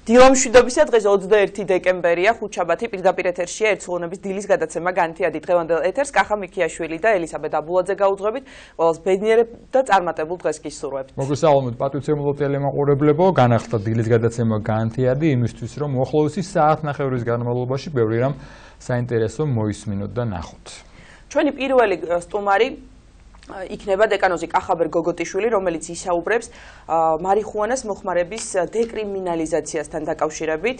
დილამშვიდობისა დღეს 21 დეკემბერია, ხუთშაბათი, პირდაპირ ეთერშია ერთსულოვნების დილის გადაცემა განთიადი. დღევანდელ ეთერს კახა მიქიაშვილი და ელისაბედ აბულაძე გაუძღვებით. ყველას ბედნიერებ და წარმატებულ დღეს გისურვებთ. მოგესალმებით პატრიციემულო ტელემაყურებლებო, განახლდა დილის გადაცემა განთიადი იმისთვის, რომ მოახლოესი საათნახევრის განმავლობაში ბევრი რამ საინტერესო მოისმინოთ და ნახოთ. ჩვენი პირველი სტუმარი იქნება დეკანოზი კახაბერ გოგოტიშვილი, რომელიც ისაუბრებს მარიხუანას მოხმარების დეკრიმინალიზაციასთან დაკავშირებით,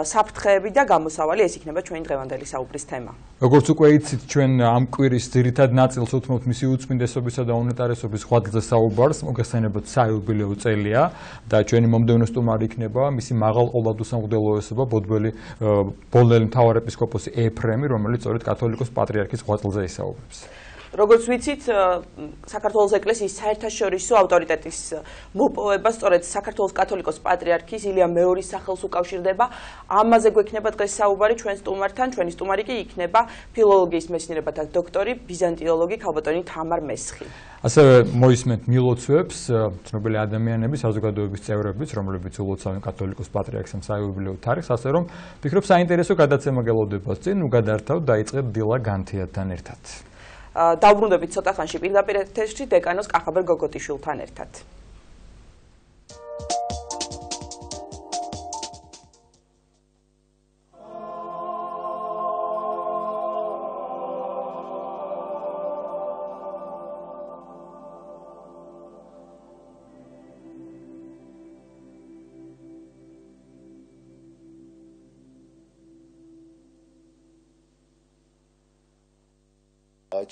საფრთხეები და გამოსავალი. ეს იქნება ჩვენი დღევანდელი საუბრის თემა. როგორც უკვე იცით, ჩვენ ამ კვირის ძირითად ნაწილს უთმობთ მისი უწმინდესობისა და უნეტარესობის ღვაწლზე საუბარს, მოგეხსენებათ საიუბილეო წელია და ჩვენი მომდევნო სტუმარი იქნება მისი მაღალყოლადო სამღვდელოესობა ბოლნელი მთავარეპისკოპოსი ეფრემი, რომელიც სწორედ კათოლიკოს პატრიარქის ღვაწლზე ისაუბრებს. Როგორც ვიცით, საქართველოს ეკლესიის საერთაშორისო ავტორიტეტის მოპოვება სწორედ საქართველოს კათოლიკოს პატრიარქის ილია მეორის სახელს უკავშირდება. ამაზე გვექნება დღეს საუბარი ჩვენ სტუმართან. ჩვენი სტუმარი კი იქნება ფილოლოგიის მეცნიერებათა დოქტორი, ბიზანტიოლოგი ქალბატონი თამარ მესხი. ასევე მოისმენთ მილოცვებს ცნობილი ადამიანების, საზოგადოების წევრებიც, რომლებიც ულოცავენ კათოლიკოს პატრიარქს საიუბილეო თარიღს, ასე რომ ვფიქრობ საინტერესო გადაცემა გელოდებათ წინ, გადართავთ დაიწყეთ დილა განთიადთან ერთად. დავბრუნდებით ცოტა ხანში პირდაპირ ეთერში დეკანოს კახაბერ გოგოტიშვილთან ერთად.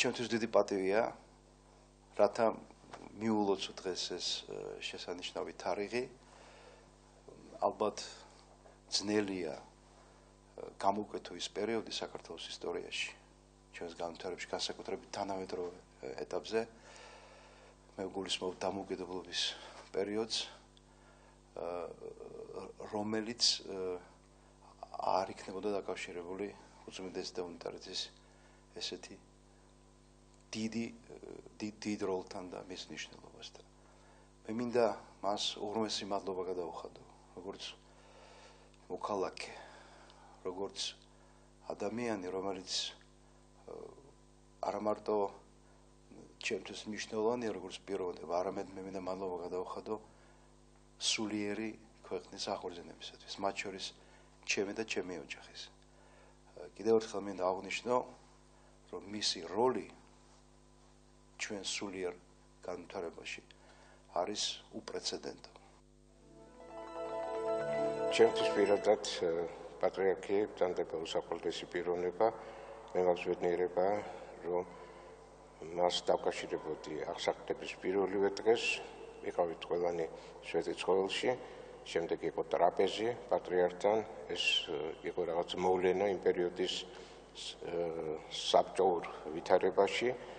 ჩემთვის დიდი პატივია, რათა მიულოცო დღეს ეს შესანიშნავი თარიღი. ალბათ ძნელია გამოვკვეთო ის პერიოდი საქართველოს ისტორიაში, ჩვენს განვითარებაში, განსაკუთრებით თანამედროვე ეტაპზე. მე გულისხმობ დამოუკიდებლობის პერიოდს, რომელიც არ იქნებოდა დაკავშირებული უწმინდესი და უნეტარესის ესეთი დიდ როლთან და მის მნიშვნელობასთან. მე მინდა მას უღრმესი მადლობა გადავუხადო, როგორც მოქალაქე, როგორც ადამიანი, რომელიც არა მარტო ჩემთვის მნიშვნელოვანია, როგორც პიროვნება, არამედ მე მინდა მადლობა გადავუხადო სულიერი ქვეყნის აღორძინებისათვის, მათ შორის ჩემი და ჩემი ოჯახის. კიდევ ერთხელ მინდა აღვნიშნო, რომ მისი როლი ჩვენ სულიერ განვითარებაში არის უპრეცედენტო. ჩემთვის პირადად პატრიარქი ბრძანდება უსაფრთხოესი პიროვნება, მე მაქვს ბედნიერება, რომ მას დავკავშირებოდი აღსაყდების პირველივე დღეს, ვიყავით ყველანი სვეტიცხოველში, შემდეგ იყო ტრაპეზი პატრიარქთან, ეს იყო რაღაც მოვლენა იმ პერიოდის საბჭოურ ვითარებაში.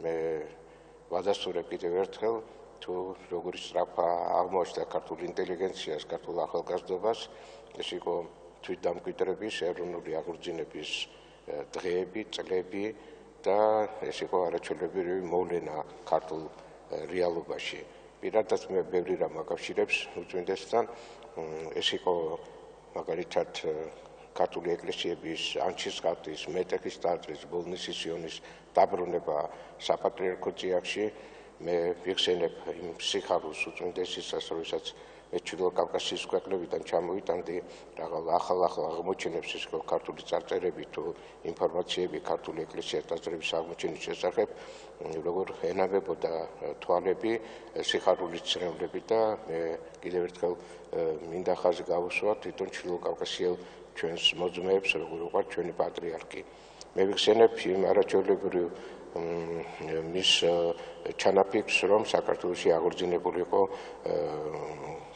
მე ვადასტურებ კიდევ ერთხელ, თუ როგორი სწრაფა აღმოაჩნდა ქართულ ინტელიგენციას, ქართულ ახალგაზრდობას, ეს იყო თვითდამკვიდრების, ეროვნული აღორძინების დღეები, წლები და ეს იყო არაჩვეულებრივი მოვლენა ქართულ რეალობაში. პირადად მე ბევრი რამ აკავშირებს უწმინდესთან, ეს იყო მაგალითად ქართული ეკლესიების ანჩისხატის, მეტეხის ტაძრის, ბოლნისის სიონის დაბრუნება საპატრიარქო ძიახში. მე ვიხსენებ იმ სიხარულს უწმინდესისას, როდესაც მე ჩრდილო კავკასიის ქვეყნებიდან ჩამოვიტანდი ახალ აღმოჩენებს, ის იყო ქართული წარწერები თუ ინფორმაციები ქართული ეკლესიის ტაძრების აღმოჩენის შესახებ, როგორ ენაბებოდა თვალები, სიხარულის ცნებები და მე კიდევ ერთხელ მინდა ხაზი გავუსვა თვითონ ჩრდილო კავკასიელ ჩვენს მოძმეებს, როგორ უყვართ ჩვენი პატრიარქი. მე ვიხსენებ იმ არაჩვეულებრივ მის ჩანაფიქრს, რომ საქართველოში აღორძინებული იყო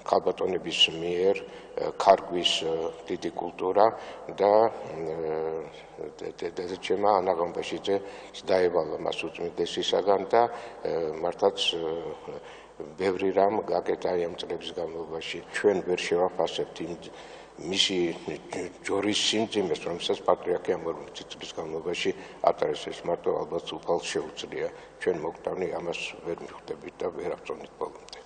ქალბატონების მიერ ქარგვის დიდი კულტურა და დედაჩემა ანა ღამბაშიძე დაევალა მას უწმინდესისაგან და მართლაც ბევრი რამ გაკეთა ამ წლების განმავლობაში. ჩვენ ვერ შევაფასებთ იმ მისი ჯორის სიმძიმეს, რომელსაც პატრიარქი ამ 40 წლის განმავლობაში ატარებს, ეს მარტო ალბათ უფალს შეუძლია. ჩვენ მოგვტავნი ამას ვერ მივხვდებით და ვერ აღწონით ბოლომდე.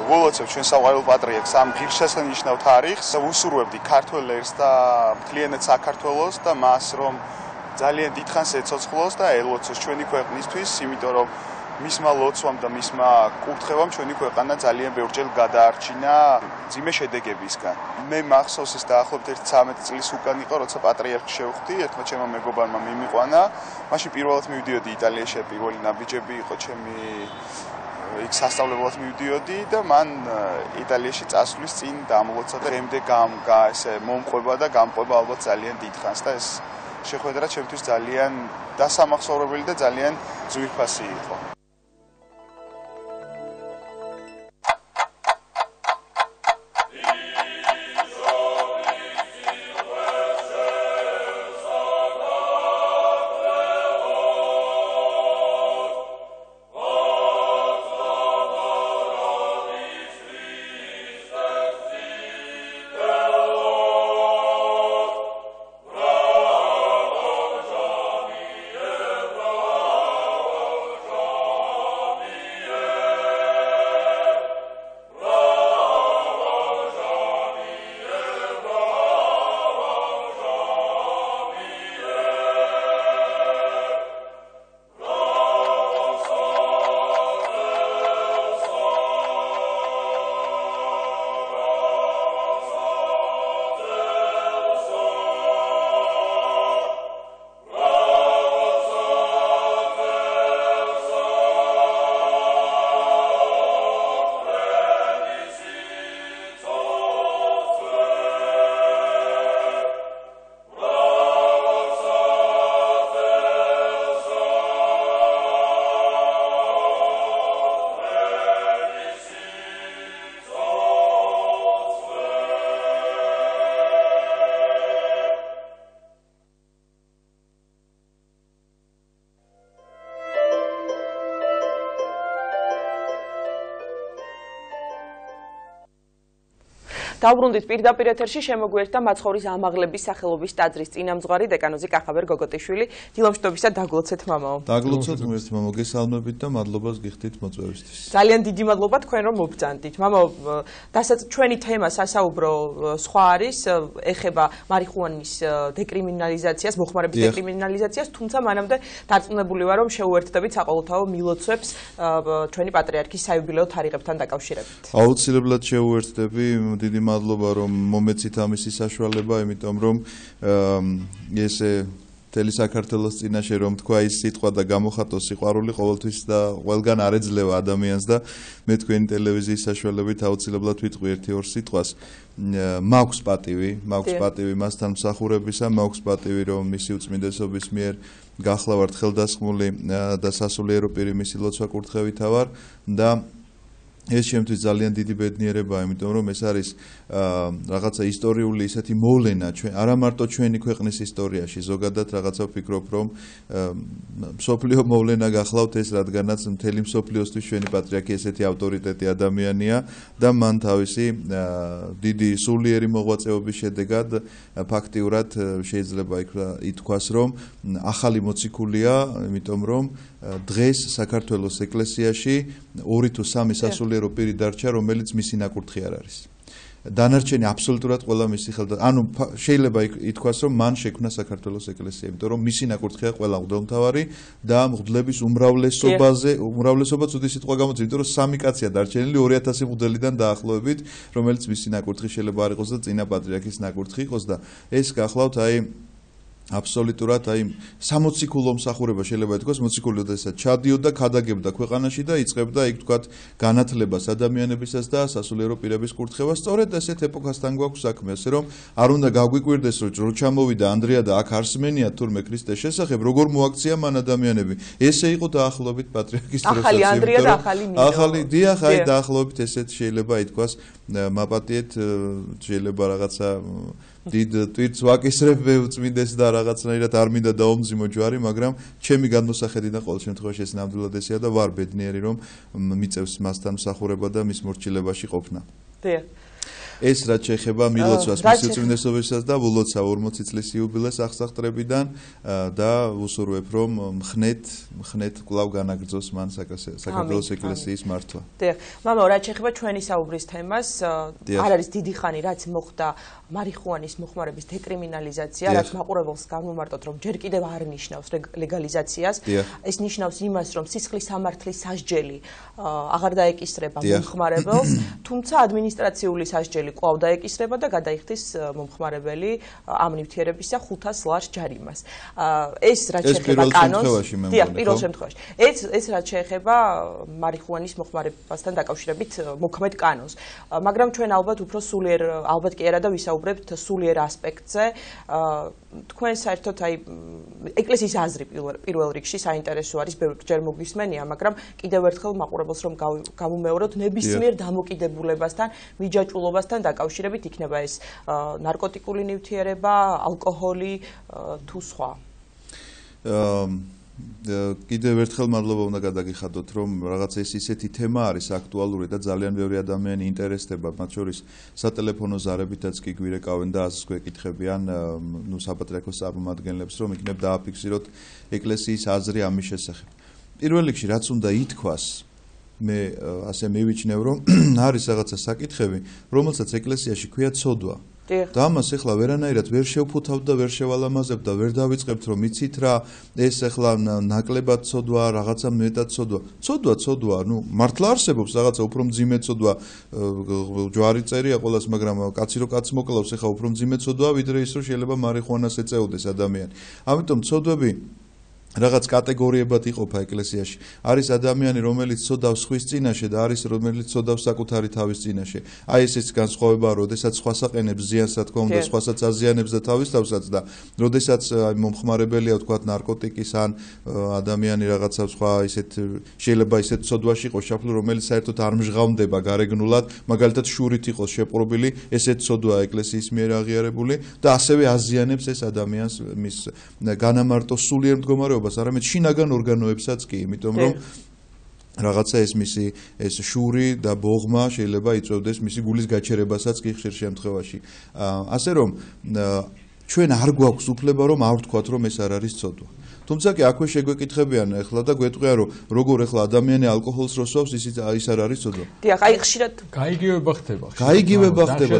ველოცებ ჩვენ საყვარელ პატრიარქს ამ ღირსშესანიშნავ თარიღს, ვუსურვებდი ქართველ ერს და მთლიანად საქართველოს და მას რომ ძალიან დიდხანს ეცოცხლოს და ელოცოს ჩვენი ქვეყნისთვის, იმიტომ რომ მისმა ლოცვამ და მისმა კურთხევამ ჩვენი ქვეყანა ძალიან ბევრჯერ გადაარჩინა ძიმე შედეგებისგან. მე მახსოვს ის დაახლოებით 13 წლის უკან იყო, როცა პატრიარქს შევხვდი, ერთმა ჩემმა მეგობარმა მიმიყვანა. მაშინ პირველად მივდიოდი იტალიაში, პირველი ნაბიჯები იყო ჩემი იქ სასწავლებლად მივდიოდი და მან იტალიაში წასვლის წინ დამლოცა და შემდეგ ესე მომყვება და გამყვება ალბათ ძალიან დიდხანს და ეს შეხვედრა ჩემთვის ძალიან დასამახსოვრებელი და ძალიან ძვირფასი იყო. დავბრუნდით პირდაპირ ეთერში შემოგვიერთდა მაცხოვრის ამაღლების სახელობის ტაძრის წინამძღვარი დეკანოზი კახაბერ გოგოტიშვილი. დილამშვიდობისა დაგლოცეთ მამაო. დაგლოცეთ ღმერთს მამაო, გესალმებით და მადლობას გიხდით მოწვევისთვის. ძალიან დიდი მადლობა თქვენ რომ მობრძანდით. მამაო, ჩვენი თემა სასაუბრო სხვა არის, ეხება მარიხუანის დეკრიმინალიზაციას, მოხმარების დეკრიმინალიზაციას, თუმცა მანამდე დარწმუნებული ვარ რომ შეუერთდებით საყოველთაო მილოცვებს ჩვენი პატრიარქის საიუბილეო თარიღებთან დაკავშირებით. აუცილებლად შეუერთდები, დიდი მადლობა რომ მომეცით ამისი საშუალება, იმიტომ რომ ესე მთელი საქართველოს წინაშე რომ თქვა ის სიტყვა და გამოხატოს სიყვარული ყოველთვის და ყველგან არ ეძლევა ადამიანს და მე თქვენი ტელევიზიის საშუალებით აუცილებლად ვიტყვი ერთი-ორ სიტყვას. მაქვს პატივი მასთან მსახურებისა, მაქვს პატივი რომ მისი უწმინდესობის მიერ გახლავართ ხელდასხმული და სასულიერო პირი მისი ლოცვა კურთხევითა ვარ და ეს შემთხვევით ძალიან დიდი ბედნიერებაა, იმიტომ რომ ეს არის რაღაცა ისტორიული ისეთი მოვლენა ჩვენ არა მარტო ჩვენი ქვეყნის ისტორიაში, ზოგადად რაღაცა ვფიქრობ, რომ მსოფლიო მოვლენა გახლავთ ეს, რადგანაც მთელი მსოფლიოსთვის ჩვენი პატრიარქი ესეთი ავტორიტეტი ადამიანია და მან თავისი დიდი სულიერი მოღვაწეობის შედეგად ფაქტიურად შეიძლება ითქვას, რომ ახალი მოციქულია, იმიტომ რომ დღეს საქართველოს ეკლესიაში 2 თუ 3 სასულიერო პირი დარჩა, რომელიც მისი ნაკურთხი არ არის. დანარჩენი აბსოლუტურად ყველა მისი ანუ შეიძლება ითქვას, რომ მან შექმნა საქართველოს ეკლესია, იმიტომ რომ მისი ნაკურთხია ყველა მღვდელმთავარი და მღვდლების უმრავლესობაც უდი სიტყვა გამოწვია, იმიტომ რომ 3 კაცია დარჩენილი 2000 მღვდელიდან დაახლოებით, რომელიც მისი ნაკურთხი შეიძლება არ იყოს და წინა პატრიარქის ნაკურთხი იყოს და ეს გახლავთ აბსოლუტურად სამოციქულო მსახურება შეიძლება ითქვას, მოციქული ოდესაც ჩადიოდა, ქადაგებდა ქვეყანაში და იწყებდა იქ თქვათ განათლებას ადამიანებისას და სასულიერო პირების კურთხევას. სწორედ ესეთ ეპოქასთან გვაქვს საქმე, ასე რომ არ უნდა გაგვიკვირდეს, რომ ჩამოვიდა ანდრია და აქ არსმენია თურმე ქრისტეს შესახებ, როგორ მოაქცია მან ადამიანები. ესე იყო დაახლოებით პატრიარქის დროს. ახალი ანდრია და ახალი მინო. ახალი დიახ, დაახლოებით ესეთ შეიძლება ითქვას, მაპატიეთ შეიძლება რაღაცა დიდ ტვირთს ვაკისრებ უწმინდეს და რაღაცნაირად არ მინდა დაომძიმო ჯვარი, მაგრამ ჩემი განმოსახედიდან ყოველ შემთხვევაში ეს ნამდვილად ესეა და ვარ ბედნიერი რომ მიწევს მასთან მსახურება და მის მორჩილებაში ყოფნა. დიახ. ეს რაც შეეხება მილოცვას მის უწმინდესობისას და ულოცა 40 წლის იუბილეს აღსახტრებიდან და ვუსურვებ რომ მხნეთ კვლავ განაგრძოს მან საქართველოს ეკლესიის მართვა. დიახ, მამაო, რაც შეეხება ჩვენი საუბრის თემას, არ არის დიდი ხანი რაც მოხდა მარიხუანის მოხმარების დეკრიმინალიზაცია, რაც მაყურებელს გამომარტოთ რომ ჯერ კიდევ არ ნიშნავს ლეგალიზაციას. ეს ნიშნავს იმას, რომ სისხლის სამართლის სასჯელი აღარ დაეკისრება მომხმარებელს, თუმცა ადმინისტრაციული სასჯელი კვლავ დაეკისრება და გადაიხდის მომხმარებელი ამ ნივთიერებისა 500 ლარს ჯარიმას. ეს რაც შეეხება კანონს, დიახ, პირველ შემთხვევაში. ეს რაც შეეხება მარიხუანის მოხმარებასთან დაკავშირებით მოქმედ კანონს. მაგრამ ჩვენ ალბათ უფრო სულიერ, ალბათ კი არა და ვისაუბრებთ სულიერ ასპექტზე. თქვენ საერთოდ აი ეკლესიის აზრი პირველ რიგში საინტერესო არის, ბევრჯერ მოგვისმენია, მაგრამ კიდევ ერთხელ მაყურებელს რომ გამომეოროთ ნებისმიერ დამოკიდებულებასთან, მიჯაჭვულობასთან დაკავშირებით იქნება ეს ნარკოტიკული ნივთიერება, ალკოჰოლი თუ სხვა. კიდევ ერთხელ მადლობა უნდა გადაგიხადოთ, რომ რაღაც ეს ისეთი თემა არის აქტუალური და ძალიან ბევრი ადამიანი ინტერესდება, მათ შორის სატელეფონო ზარებითაც კი გვირეკავენ და ასეც გვეკითხებიან საპატრიარქოს წარმომადგენლებს, რომ იქნებ დააფიქსიროთ ეკლესიის აზრი ამის შესახებ. პირველ რიგში რაც უნდა ითქვას, მე ასე მივიჩნევ, რომ არის რაღაცა საკითხები, რომელსაც ეკლესიაში ქვია ცოდვა. და ამას ახლა ვერანაირად ვერ შევფუთავთ და ვერ შევალამაზებთ და ვერ დავიწყებთ რომ იცით რა ეს ახლა ნაკლებად ცოდვა რაღაცა მეტად ცოდვა ნუ მართლა არსებობს რაღაცა უფრო მძიმე ცოდვა ჯვარი წერია ყოველას მაგრამ კაცი რო კაცს მოკლავს ახლა უფრო მძიმე ცოდვა ვიდრე ის რომ შეიძლება მარიხუანას ეწეოდეს ადამიანი ამიტომ ცოდვები რაღაც კატეგორიებად იყოფა ეკლესიაში. არის ადამიანი, რომელიც ცოდავს სხვის წინაშე და არის რომელიც ცოდავს საკუთარი თავის წინაშე. აი ესეც განსხვავებაა, როდესაც სხვას აყენებს ზიანს, რა თქმა უნდა, სხვასაც აზიანებს და თავის თავსაც და როდესაც მომხმარებელია, ვთქვათ, ნარკოტიკის ან ადამიანი რაღაცა სხვა ისეთ შეიძლება ისეთ ცოდვაში იყოს ჩაფლული, რომელიც საერთოდ არ მჟღავნდება გარეგნულად, მაგალითად შურით იყოს შეპყრობილი, ესეც ცოდვაა ეკლესიის მიერ აღიარებული და ასევე აზიანებს ეს ადამიანს მის განამარტო სულიერ მდგომარეობას არამედ შინაგან ორგანოებსაც კი, იმიტომ რომ რაღაცა ეს მისი ეს შური და ბოღმა შეიძლება იწვევდეს მისი გულის გაჩერებასაც კი ხშირ შემთხვევაში. ასე რომ ჩვენ არ გვაქვს უფლება რომ არ ვთქვათ რომ ეს არ არის ცოდვა. თუმცა კი აქვე შეგვეკითხებიან ახლა და გვეტყვია რომ როგორ ახლა ადამიანი ალკოჰოლს როსვავს ის არ არის ცოდვა. დიახ, აი ხშირად გაიგივება ხდება.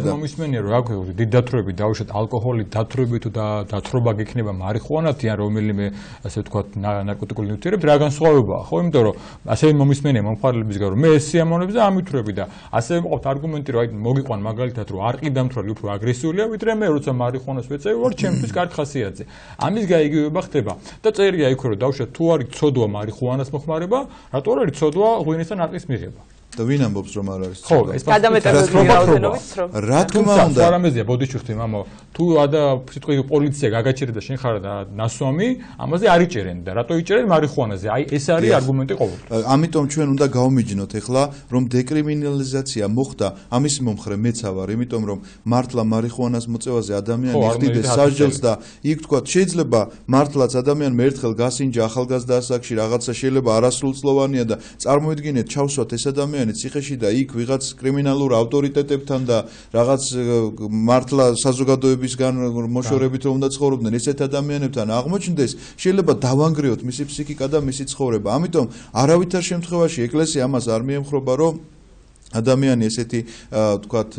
და მომისმენია რომ აქვე დიდი დათროები დაუშვათ ალკოჰოლი დათროებით თუ დათრობა გექნება მარიხუანათი ან რომელიმე ასე ვთქვათ ნარკოტიკული ნივთიერება რა განსხვავებაა ხო იმიტომ რომ ასევე მომისმენია მომხმარებლებისგან რომ მე ეს სიამოვნები და ამითვრები და ასევე მოყავთ არგუმენტი რომ აი მოგიყვან მაგალითად რომ არყიდამთვრალი უფრო აგრესიულია ვიდრე მე როცა მარიხუანას ვეწევი ვარ ჩემთვის კარგი ხასიათზე. ამის გაიგივება ხდება და წერია იქ რომ დავუშვათ თუ არის ცოდვა მარიხუანას მოხმარება, რატო არ არის ცოდვა ღვინის და ნარყის მიღება. და ვინ ამბობს რომ არ არის? ხო, ეს გადამეტებული რაოდენობით რომ რა თქმა უნდა, არამეზია ბოდიჩუხთი მამო, თუ სიტყვი პოლიცია გაგაჩერდა და შენ ხარ და ნასვამი, ამაზე არ იჭერენ და რატო იჭერენ მარიხუანაზე? აი ეს არის არგუმენტი ყოველთვის. ამიტომ ჩვენ უნდა გავმიჯნოთ ახლა რომ დეკრიმინალიზაცია მოხდა, ამის მომხრე მეც ვარ, იმიტომ რომ მართლა მარიხუანას მოწევაზე ადამიანი ხდიდეს სასჯელს და იქ თქვა შეიძლება მართლაც ადამიანმა ერთხელ გასინჯა ახალგაზრდა ასაკში რაღაცა შეიძლება არასრულწლოვანია და წარმოიდგინეთ ჩავსვათ ეს ადამიანი ციხეში და იქ ვიღაც კრიმინალურ ავტორიტეტებთან და რაღაც მართლა საზოგადოებისგან მოშორებით რომ უნდა ცხოვრობდნენ ესეთ ადამიანებთან აღმოჩნდეს შეიძლება დავანგრიოთ მისი ფსიქიკა და მისი ცხოვრება. ამიტომ არავითარ შემთხვევაში ეკლესია ამას არ მიემხრობა რომ ადამიანი ესეთი ვთქვათ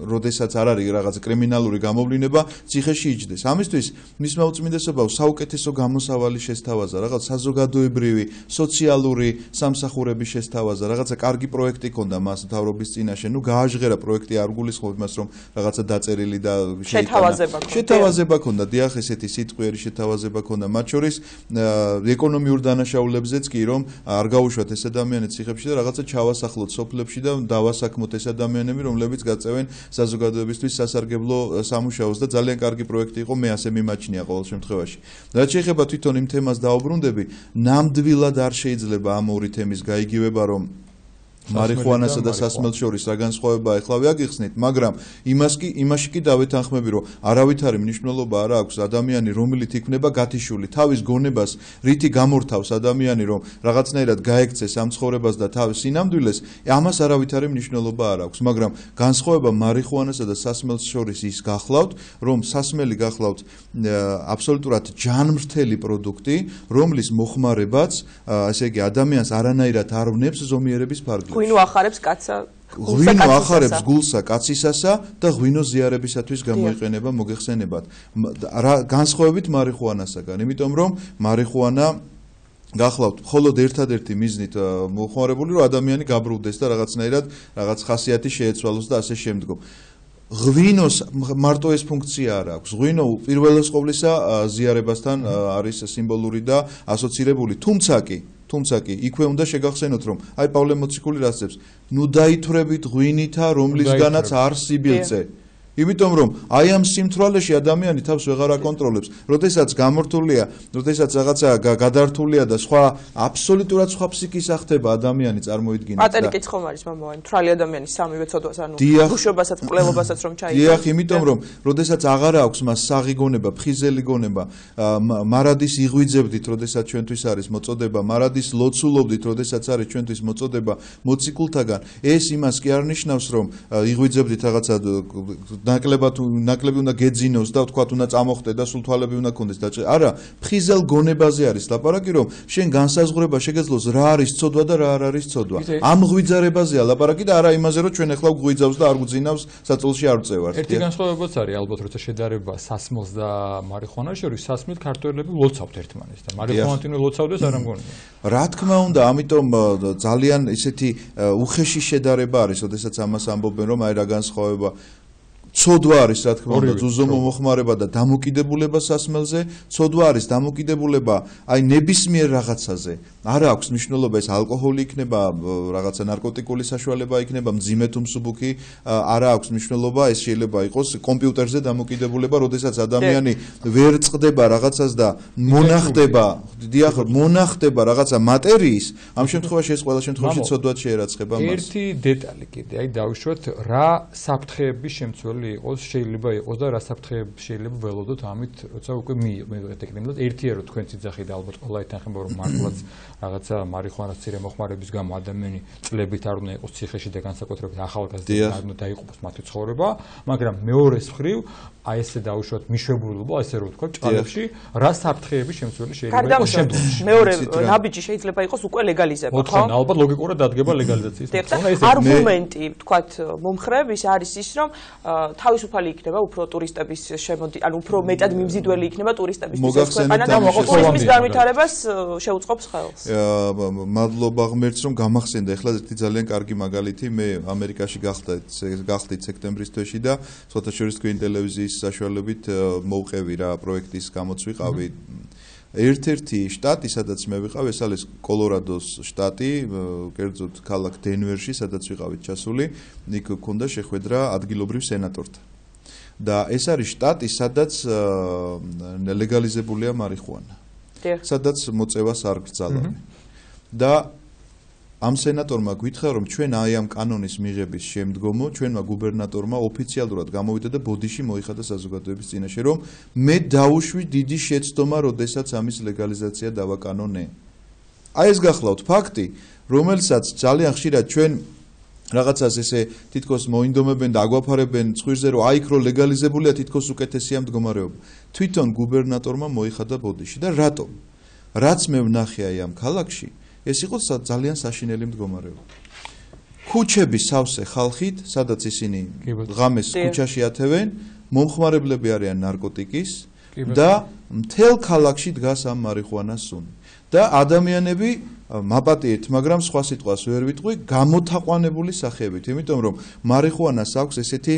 როდესაც არ არის რაღაც კრიმინალური გამოვლინება ციხეში იჯდეს. ამისთვის მისმა უწმინდესობამ საუკეთესო გამოსავალი შესთავაზა, რაღაც საზოგადოებრივი, სოციალური სამსახურების შესთავაზა, რაღაცა კარგი პროექტი ჰქონდა მას მთავრობის წინაშე. ნუ გააჟღერა პროექტი არ გულისხმობ იმას რომ რაღაცა დაწერილი და შეთავაზება ჰქონდა, დიახ, ესეთი სიტყვიერი შეთავაზება ჰქონდა. მათ შორის ეკონომიურ დანაშაულებზეც კი რომ არ გაუშვათ ეს ადამიანი ციხებში და რაღაცა ჩავასახლოთ სოფლებში და დავასაქმოთ ეს ადამიანები, რომლებიც გაწევენ საზოგადოებისთვის სასარგებლო სამუშაოს და ძალიან კარგი პროექტი იყო, მე ასე მიმაჩნია ყოველ შემთხვევაში. რაც შეეხება თვითონ იმ თემას დაუბრუნდები, ნამდვილად არ შეიძლება ამ ორი თემის გაიგივება, რომ მარიხუანასა და სასმელს შორის რა განსხვავებაა ეხლა ვიაგიხსნით, მაგრამ იმაში კი დავეთანხმები, რომ არავითარი მნიშვნელობა არ აქვს ადამიანი, რომელიც იქნება გათიშული თავის გონებას, რითი გამორთავს ადამიანი, რომ რაღაცნაირად გაექცეს ამ ცხოვრებას და თავის სინამდვილეს, ამას არავითარი მნიშვნელობა არ აქვს, მაგრამ განსხვავება მარიხუანასა და სასმელს შორის ის გახლავთ, რომ სასმელი გახლავთ აბსოლუტურად ჯანმრთელი პროდუქტი, რომლის მოხმარებაც, ასე იგი, ადამიანს არანაირად არ ვნებს ზომიერების ფარგლებში. ღვინო ახარებს კაცსა, ღვინო ახარებს გულსა, კაცისასა და ღვინო ზიარებისათვის გამოიყენება მოგეხსენებათ. განსხვავებით მარიხუანასაგან, იმიტომ რომ მარიხუანა გახლავთ მხოლოდ ერთადერთი მიზნით მოხმარებული, რომ ადამიანი გაბრუნდეს და რაღაცნაირად რაღაც ხასიათი შეეცვალოს და ასე შემდგომ. ღვინოს მარტო ეს ფუნქცია არ აქვს. ღვინო პირველეს ყოვლისა ზიარებასთან არის სიმბოლური და ასოცირებული, თუმცა კი იქვე უნდა შეგახსენოთ, რომ აი პავლე მოციქული რასწევს, ნუ დაითვრებით ღვინითა, რომლისგანაც არ სიბილწე. იმიტომ რომ აი ამ სიმთვრალეში ადამიანი თავს ვეღარ აკონტროლებს. როდესაც გამორთულია, როდესაც რაღაცა გადართულია და სხვა აბსოლუტურად სხვა ფსიქისა ხდება ადამიანი წარმოიდგინეთ. პატერი კი ხომ არის მამაო, მთრალი ადამიანი სამივე ცოდვას, ანუ გუშობასაც, მკვლელობასაც რომ ჩაიგდო. დიახ, იმიტომ რომ როდესაც აღარ აქვს მას საღი გონება, ფხიზელი გონება, მარადის იღვიძებდით, როდესაც ჩვენთვის არის მოწოდება, მარადის ლოცულობდით, როდესაც არის ჩვენთვის მოწოდება მოციქულთაგან, ეს იმას კი არ ნიშნავს, რომ იღვიძებდით რაღაცა ნაკლები უნდა გეძინოს და თქვათ უნდა წამოხტე და სულ თვალები უნდა გქონდეს და არა, ფხიზელ გონებაზე არის ლაპარაკი, რომ შენ განსაზღვრება შეგეძლოს რა არის ცოდვა და რა არ არის ცოდვა. ამ ღვიძარებაზეა ლაპარაკი და არა იმაზე, რომ ჩვენ ახლა გვიძავს და არ გვძინავს საწოლში არ წევართ. ერთი განსხვავებაც არის ალბათ, როცა შედარება სასმელს და მარიხუანას შორის, სასმელს ქართველები ლოცავთ ერთმანეთს და მარიხუანას ლოცავდეს არ ამგონია. რა თქმა უნდა, ამიტომ ძალიან ისეთი უხეში შედარება არის, როდესაც ამას ამბობენ, რომ აი რა განსხვავება ცოდვა არის, რა თქმა უნდა, ზუზომო მოხმარება და დამოკიდებულება სასმელზე, ცოდვა არის დამოკიდებულება აი ნებისმიერ რაღაცაზე. არ აქვს მნიშვნელობა ეს ალკოჰოლი იქნება, რაღაცა ნარკოტიკული საშუალება იქნება, მძიმე თუ მსუბუქი, არ აქვს მნიშვნელობა, ეს შეიძლება იყოს კომპიუტერზე დამოკიდებულება, როდესაც ადამიანი ვერ წყდება რაღაცას და მონახდება რაღაცა მატერიის, ამ შემთხვევაში ეს ყველა შემთხვევაში ცოდვად შეერაცხება მას. ერთი დეტალი კიდე, აი დავუშვათ, რა საფრთხეების შემცველი იყოს, შეიძლება იყოს და რა საფრთხეები შეიძლება ველოდოთ ამით, როცა უკვე მივიღეთ ეკრემლად. ერთია რომ თქვენ ძახი და ალბათ ყველა ეთანხმება, რომ მართლაც რაღაცა მარიხუანას მცირე მოხმარების გამო ადამიანი წლებით არ უნდა იყოს ციხეში და განსაკუთრებით ახალგაზრდა არ უნდა დაიღუპოს მათი ცხოვრება, მაგრამ მეორეს მხრივ აი ესე დაუშვათ მიშვებულობა, ესე რომ ვთქვა, ჭყალებში რა საფრთხეების შემცველი შეიძლება იყოს შემდგომში. მეორე ნაბიჯი შეიძლება იყოს უკვე ლეგალიზება, ხო? ალბათ ლოგიკურად დადგება ლეგალიზაციის პროცესი. არგუმენტი, ვთქვათ, მომხრეების არის ის, რომ თავისუფალი იქნება უფრო ტურისტების ანუ უფრო მეტად მიმზიდველი იქნება ტურისტებისთვის ეს ქვეყანა და ტურიზმის განვითარებას შეუწყობს ხელს. მადლობა ღმერთს, რომ გამახსენდა. ეხლა ერთი ძალიან კარგი მაგალითი, მე ამერიკაში გახდით სექტემბრის თვეში და სხვათაშორის თქვენი ტელევიზიის საშუალებით მოვყევი რა პროექტის გამოც ვიყავი. ერთ-ერთი შტატი, სადაც მე ვიყავი, ეს არის კოლორადოს შტატი, კერძოდ ქალაქ დენვერში, სადაც ვიყავით ჩასული, იქ ქონდა შეხვედრა ადგილობრივ სენატორთან. და ეს არის შტატი, სადაც ლეგალიზებულია მარიხუანა. სადაც მოწევას არ გრძალავენ. და ამ სენატორმა გითხრა, რომ ჩვენ აი ამ კანონის მიღების შემდგომო ჩვენმა გუბერნატორმა ოფიციალურად გამოვიდა და ბოდიში მოიხადა საზოგადოების წინაშე, რომ მე დავუშვი დიდი შეცდომა, როდესაც ამის ლეგალიზაცია დავაკანონე. აი ეს გახლავთ ფაქტი, რომელსაც ძალიან ხშირად ჩვენ რაღაცას ესე თითქოს მოინდომებენ და აგვაფარებენ ცხვირზე, რომ აი იქ რო ლეგალიზებულია თითქოს უკეთესია მდგომარეობა. თვითონ გუბერნატორმა მოიხადა ბოდიში და რატომ? რაც მე ვნახე აი ამ ქალაქში, ეს იყო ძალიან საშინელი მდგომარეობა. ქუჩები სავსე ხალხით, სადაც ისინი ღამეს ქუჩაში ათევენ, მომხმარებლები არიან ნარკოტიკის და მთელ ქალაქში დგას ამ მარიხუანას სუნი. და ადამიანები მაპატიეთ, მაგრამ სხვა სიტყვას ვერ ვიტყვი, გამოთაყვანებული სახეებით, იმიტომ რომ მარიხუანას აქვს ესეთი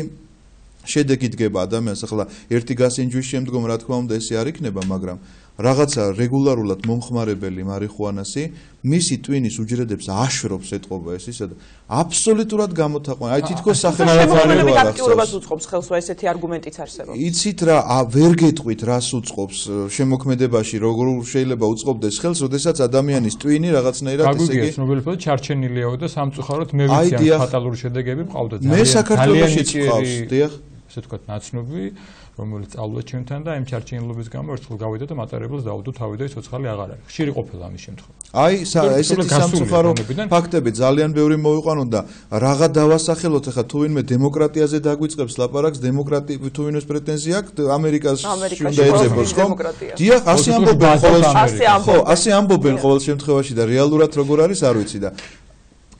შედეგი დგება ადამიანს, ახლა ერთი გასინჯვის შემდგომ რა თქმა უნდა ესე არ იქნება, მაგრამ რაღაცა რეგულარულად მომხმარებელი მარიხუანასი მისი ტვინის უჯრედებს აშრობს ეთყობა ეს ისა და აბსოლუტურად გამოთაყვანილი. აი თითქოს სახელმწიფო აქტიურობას უწყობს ხელს და ესეთი არგუმენტიც არსებობს. იცით რა ვერ გეტყვით რას უწყობს შემოქმედებაში როგორ შეიძლება უწყობდეს ხელს, როდესაც ადამიანის ტვინი რაღაცნაირად ესე იგი ცნობილი ჩარჩენილიაო და სამწუხაროდ მე ვიცი ამ ფატალური შედეგები მყავდა მე საქართველოშიც ყავს, დიახ. ესე ვთქვათ, ნაცნობი, რომელიც სწავლობს ჩვენთან და იმ ჩარჩენილობის გამო ერთხელ გავიდა და მატარებელს დაუდო თავი და ცოცხალი აღარ არის. ხშირი ყოფილა ამის შემთხვევა. აი, ესეთი სამწუხარო ფაქტები ძალიან ბევრი მოვიყვანოთ და რაღა დავასახელოთ ახლა თუ ვინმე დემოკრატიაზე დაგვიწყებს ლაპარაკს, დემოკრატია თუ ვინმეს პრეტენზია აქვს ამერიკას უნდა ეძებოს, ხო? დიახ, ასე ამბობენ ყოველ შემთხვევაში. ასე ამბობენ ყოველ შემთხვევაში და რეალურად როგორ არის არ ვიცი და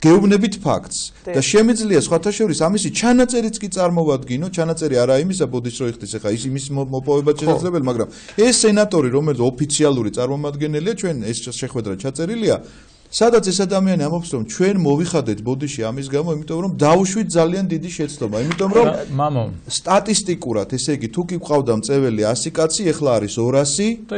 გეუბნებით ფაქტს და შემიძლია სხვათა შორის ამისი ჩანაწერიც კი წარმოვადგინო, ჩანაწერი არა იმისა ბოდის რო იხდეს ახლა ის იმის მოპოვებაც შესაძლებელი, მაგრამ ეს სენატორი რომელიც ოფიციალური წარმომადგენელია, ჩვენ ეს შეხვედრა ჩაწერილია, სადაც ეს ადამიანი ამბობს რომ ჩვენ მოვიხადეთ ბოდიში ამის გამო, იმიტომ რომ დაუშვით ძალიან დიდი შეცდომა, იმიტომ რომ სტატისტიკურად, ესე იგი, თუ კი ყავდა მწეველი 100 კაცი, ეხლა არის 200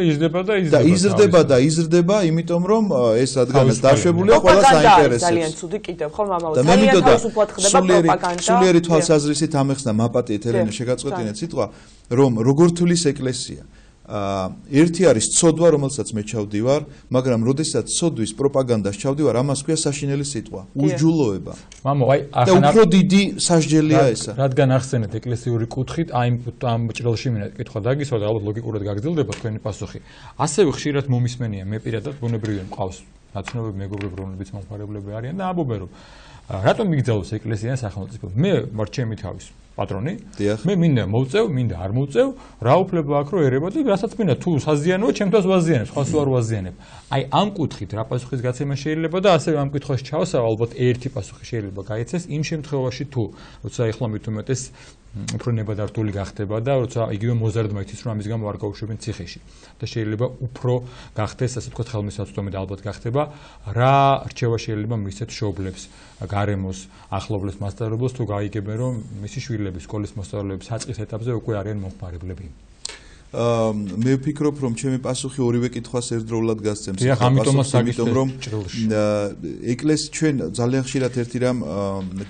და იზრდება, იმიტომ რომ ეს რადგანაც დაშვებულია ყველა საინტერესოა. ძალიან ცუდი კიდევ, ხო, მამაო, ძალიან თავისუფლად ხდება პროპაგანდა. სულიერი თვალსაზრისით ამეხსნა მაპატიეთ ელენე შეგაწყვეტინეთ სიტყვა, რომ როგორ თulis ეკლესია ერთი არის ცოდვა, რომელსაც მე ჩავდივარ, მაგრამ როდესაც ცოდვის პროპაგანდას ჩავდივარ, ამას ქვია საშინელი სიტყვა, უჯულოება. მამო, აი და უფრო დიდი სასჯელია ესა. რადგან ახსენეთ ეკლესიური კუთხით, ამ ჭრილში მინდა კითხვა დაგისვა და ალბათ ლოგიკურად გაგრძელდება თქვენი პასუხი. ასევე ხშირად მომისმენია მე პირადად ბუნებრივია მყავს ნაცნობები მეგობრები, რომლებიც მომხმარებლები არიან და ამბობენ რომ რატომ მიგძალოს ეკლესია სახელმწიფო? მე ვარ ჩემი თავის პატრონი. მე მინდა მოვწევ, მინდა არ მოვწევ, რა უფლება აქვს რომ ერება და რასაც მინდა თუ საზიანოა, ჩემთვას ვაზიანებ, სხვას არ ვაზიანებ. აი ამ კუთხით რა პასუხის გაცემა შეიძლება და ასევე ამ კითხვაში ჩავსავ, ალბათ ერთი პასუხი შეიძლება გაიცეს იმ შემთხვევაში თუ როცა ეხლა მით უმეტეს უფრო ნებადართული გახდება და როცა იგივე მოზარდმა იცის რომ ამის გამო არ გაუშვებენ ციხეში და შეიძლება უფრო გახდეს ასე ვთქვათ ხელმისაწვდომი და ალბათ გახდება რა რჩევა შეიძლება მისცეთ შობლებს გარემოს ახლობლებს მასწავლებელს თუ გაიგებენ რომ მისი შვილები სკოლის მოსწავლეები საწყის ეტაპზე უკვე არიან მომხმარებლები. მე ვფიქრობ რომ ჩემი პასუხი ორივე კითხვას ერთდროულად გასცემს. იმიტომ რომ ჩვენ ძალიან ხშირად ერთი რამ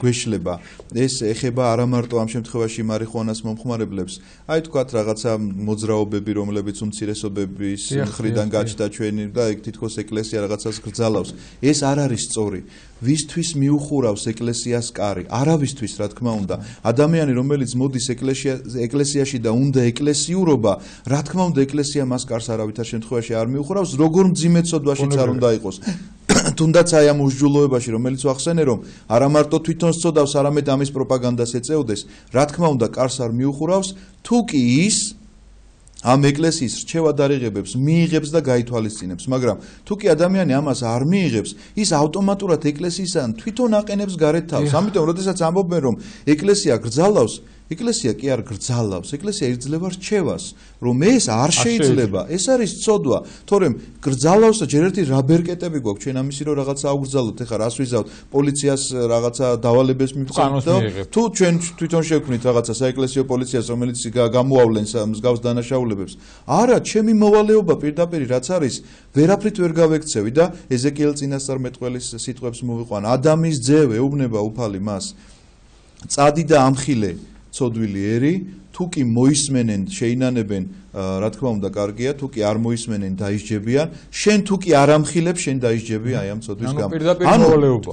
გვეშლება. ეს ეხება არა მარტო ამ შემთხვევაში მარიხუანას მომხმარებლებს. აი თქვათ რაღაცა მოძრაობები, რომლებიც უმცირესობების მხრიდან გაჩნდა ჩვენი და თითქოს ეკლესია რაღაცას გრძალავს. ეს არ არის სწორი. ვისთვის მიუხურავს ეკლესიას კარი? არავისთვის, რა თქმა უნდა. ადამიანი, რომელიც მოდის ეკლესიაში და უნდა ეკლესიურობა, რა თქმა უნდა, ეკლესია მას კარს არავითარ შემთხვევაში არ მიუხურავს, როგორ მძიმე ცოდვაშიც არ უნდა იყოს. თუნდაც აი ამ უსჯულოებაში, რომელიც ვახსენე, რომ არა მარტო თვითონ სწოდავს, არამედ ამის პროპაგანდას ეწეოდეს, რა თქმა უნდა, კარს არ მიუხურავს, თუ კი ის ამ ეკლესიის რჩევადარიღებებს მიიღებს და გაითვალისწინებს, მაგრამ თუ კი ადამიანი ამას არ მიიღებს, ის ავტომატურად ეკლესიისგან თვითონ აყენებს გარეთ თავს. ამიტომ, როდესაც ამბობენ, რომ ეკლესია გრძალავს, ეკლესია კი არ გრძალავს, ეკლესია იძლევა რჩევას, რომ ეს არ შეიძლება, ეს არის ცოდვა, თორემ გრძალავს და ჯერ ერთი რა ბერკეტები გვაქვს, ჩვენ ამისი რომ რაღაცა აგვგრძალოთ, ეხლა რას ვიზავთ, პოლიციას რაღაცა დავალებებს მივწყებთ და თუ ჩვენ თვითონ შევქმნით რაღაცა საეკლესიო პოლიციას, რომელიც გამოავლენს მსგავს დანაშაულებებს. არა, ჩემი მოვალეობა პირდაპირ რაც არის, ვერაფრით ვერ გავექცევი და ეზეკიელ წინასწარმეტყველის სიტყვებს მოვიყვან. ადამის ძევ ეუბნება უფალი მას. წადი და ამხილე ცოდვილი ერი, თუ კი მოისმენენ, შეინანებენ, რა თქმა უნდა, კარგია, თუ კი არ მოისმენენ, დაისჯებიან, შენ თუ კი არ ამხილებ, შენ დაისჯები აი ამ ცოდვის გამო. ანუ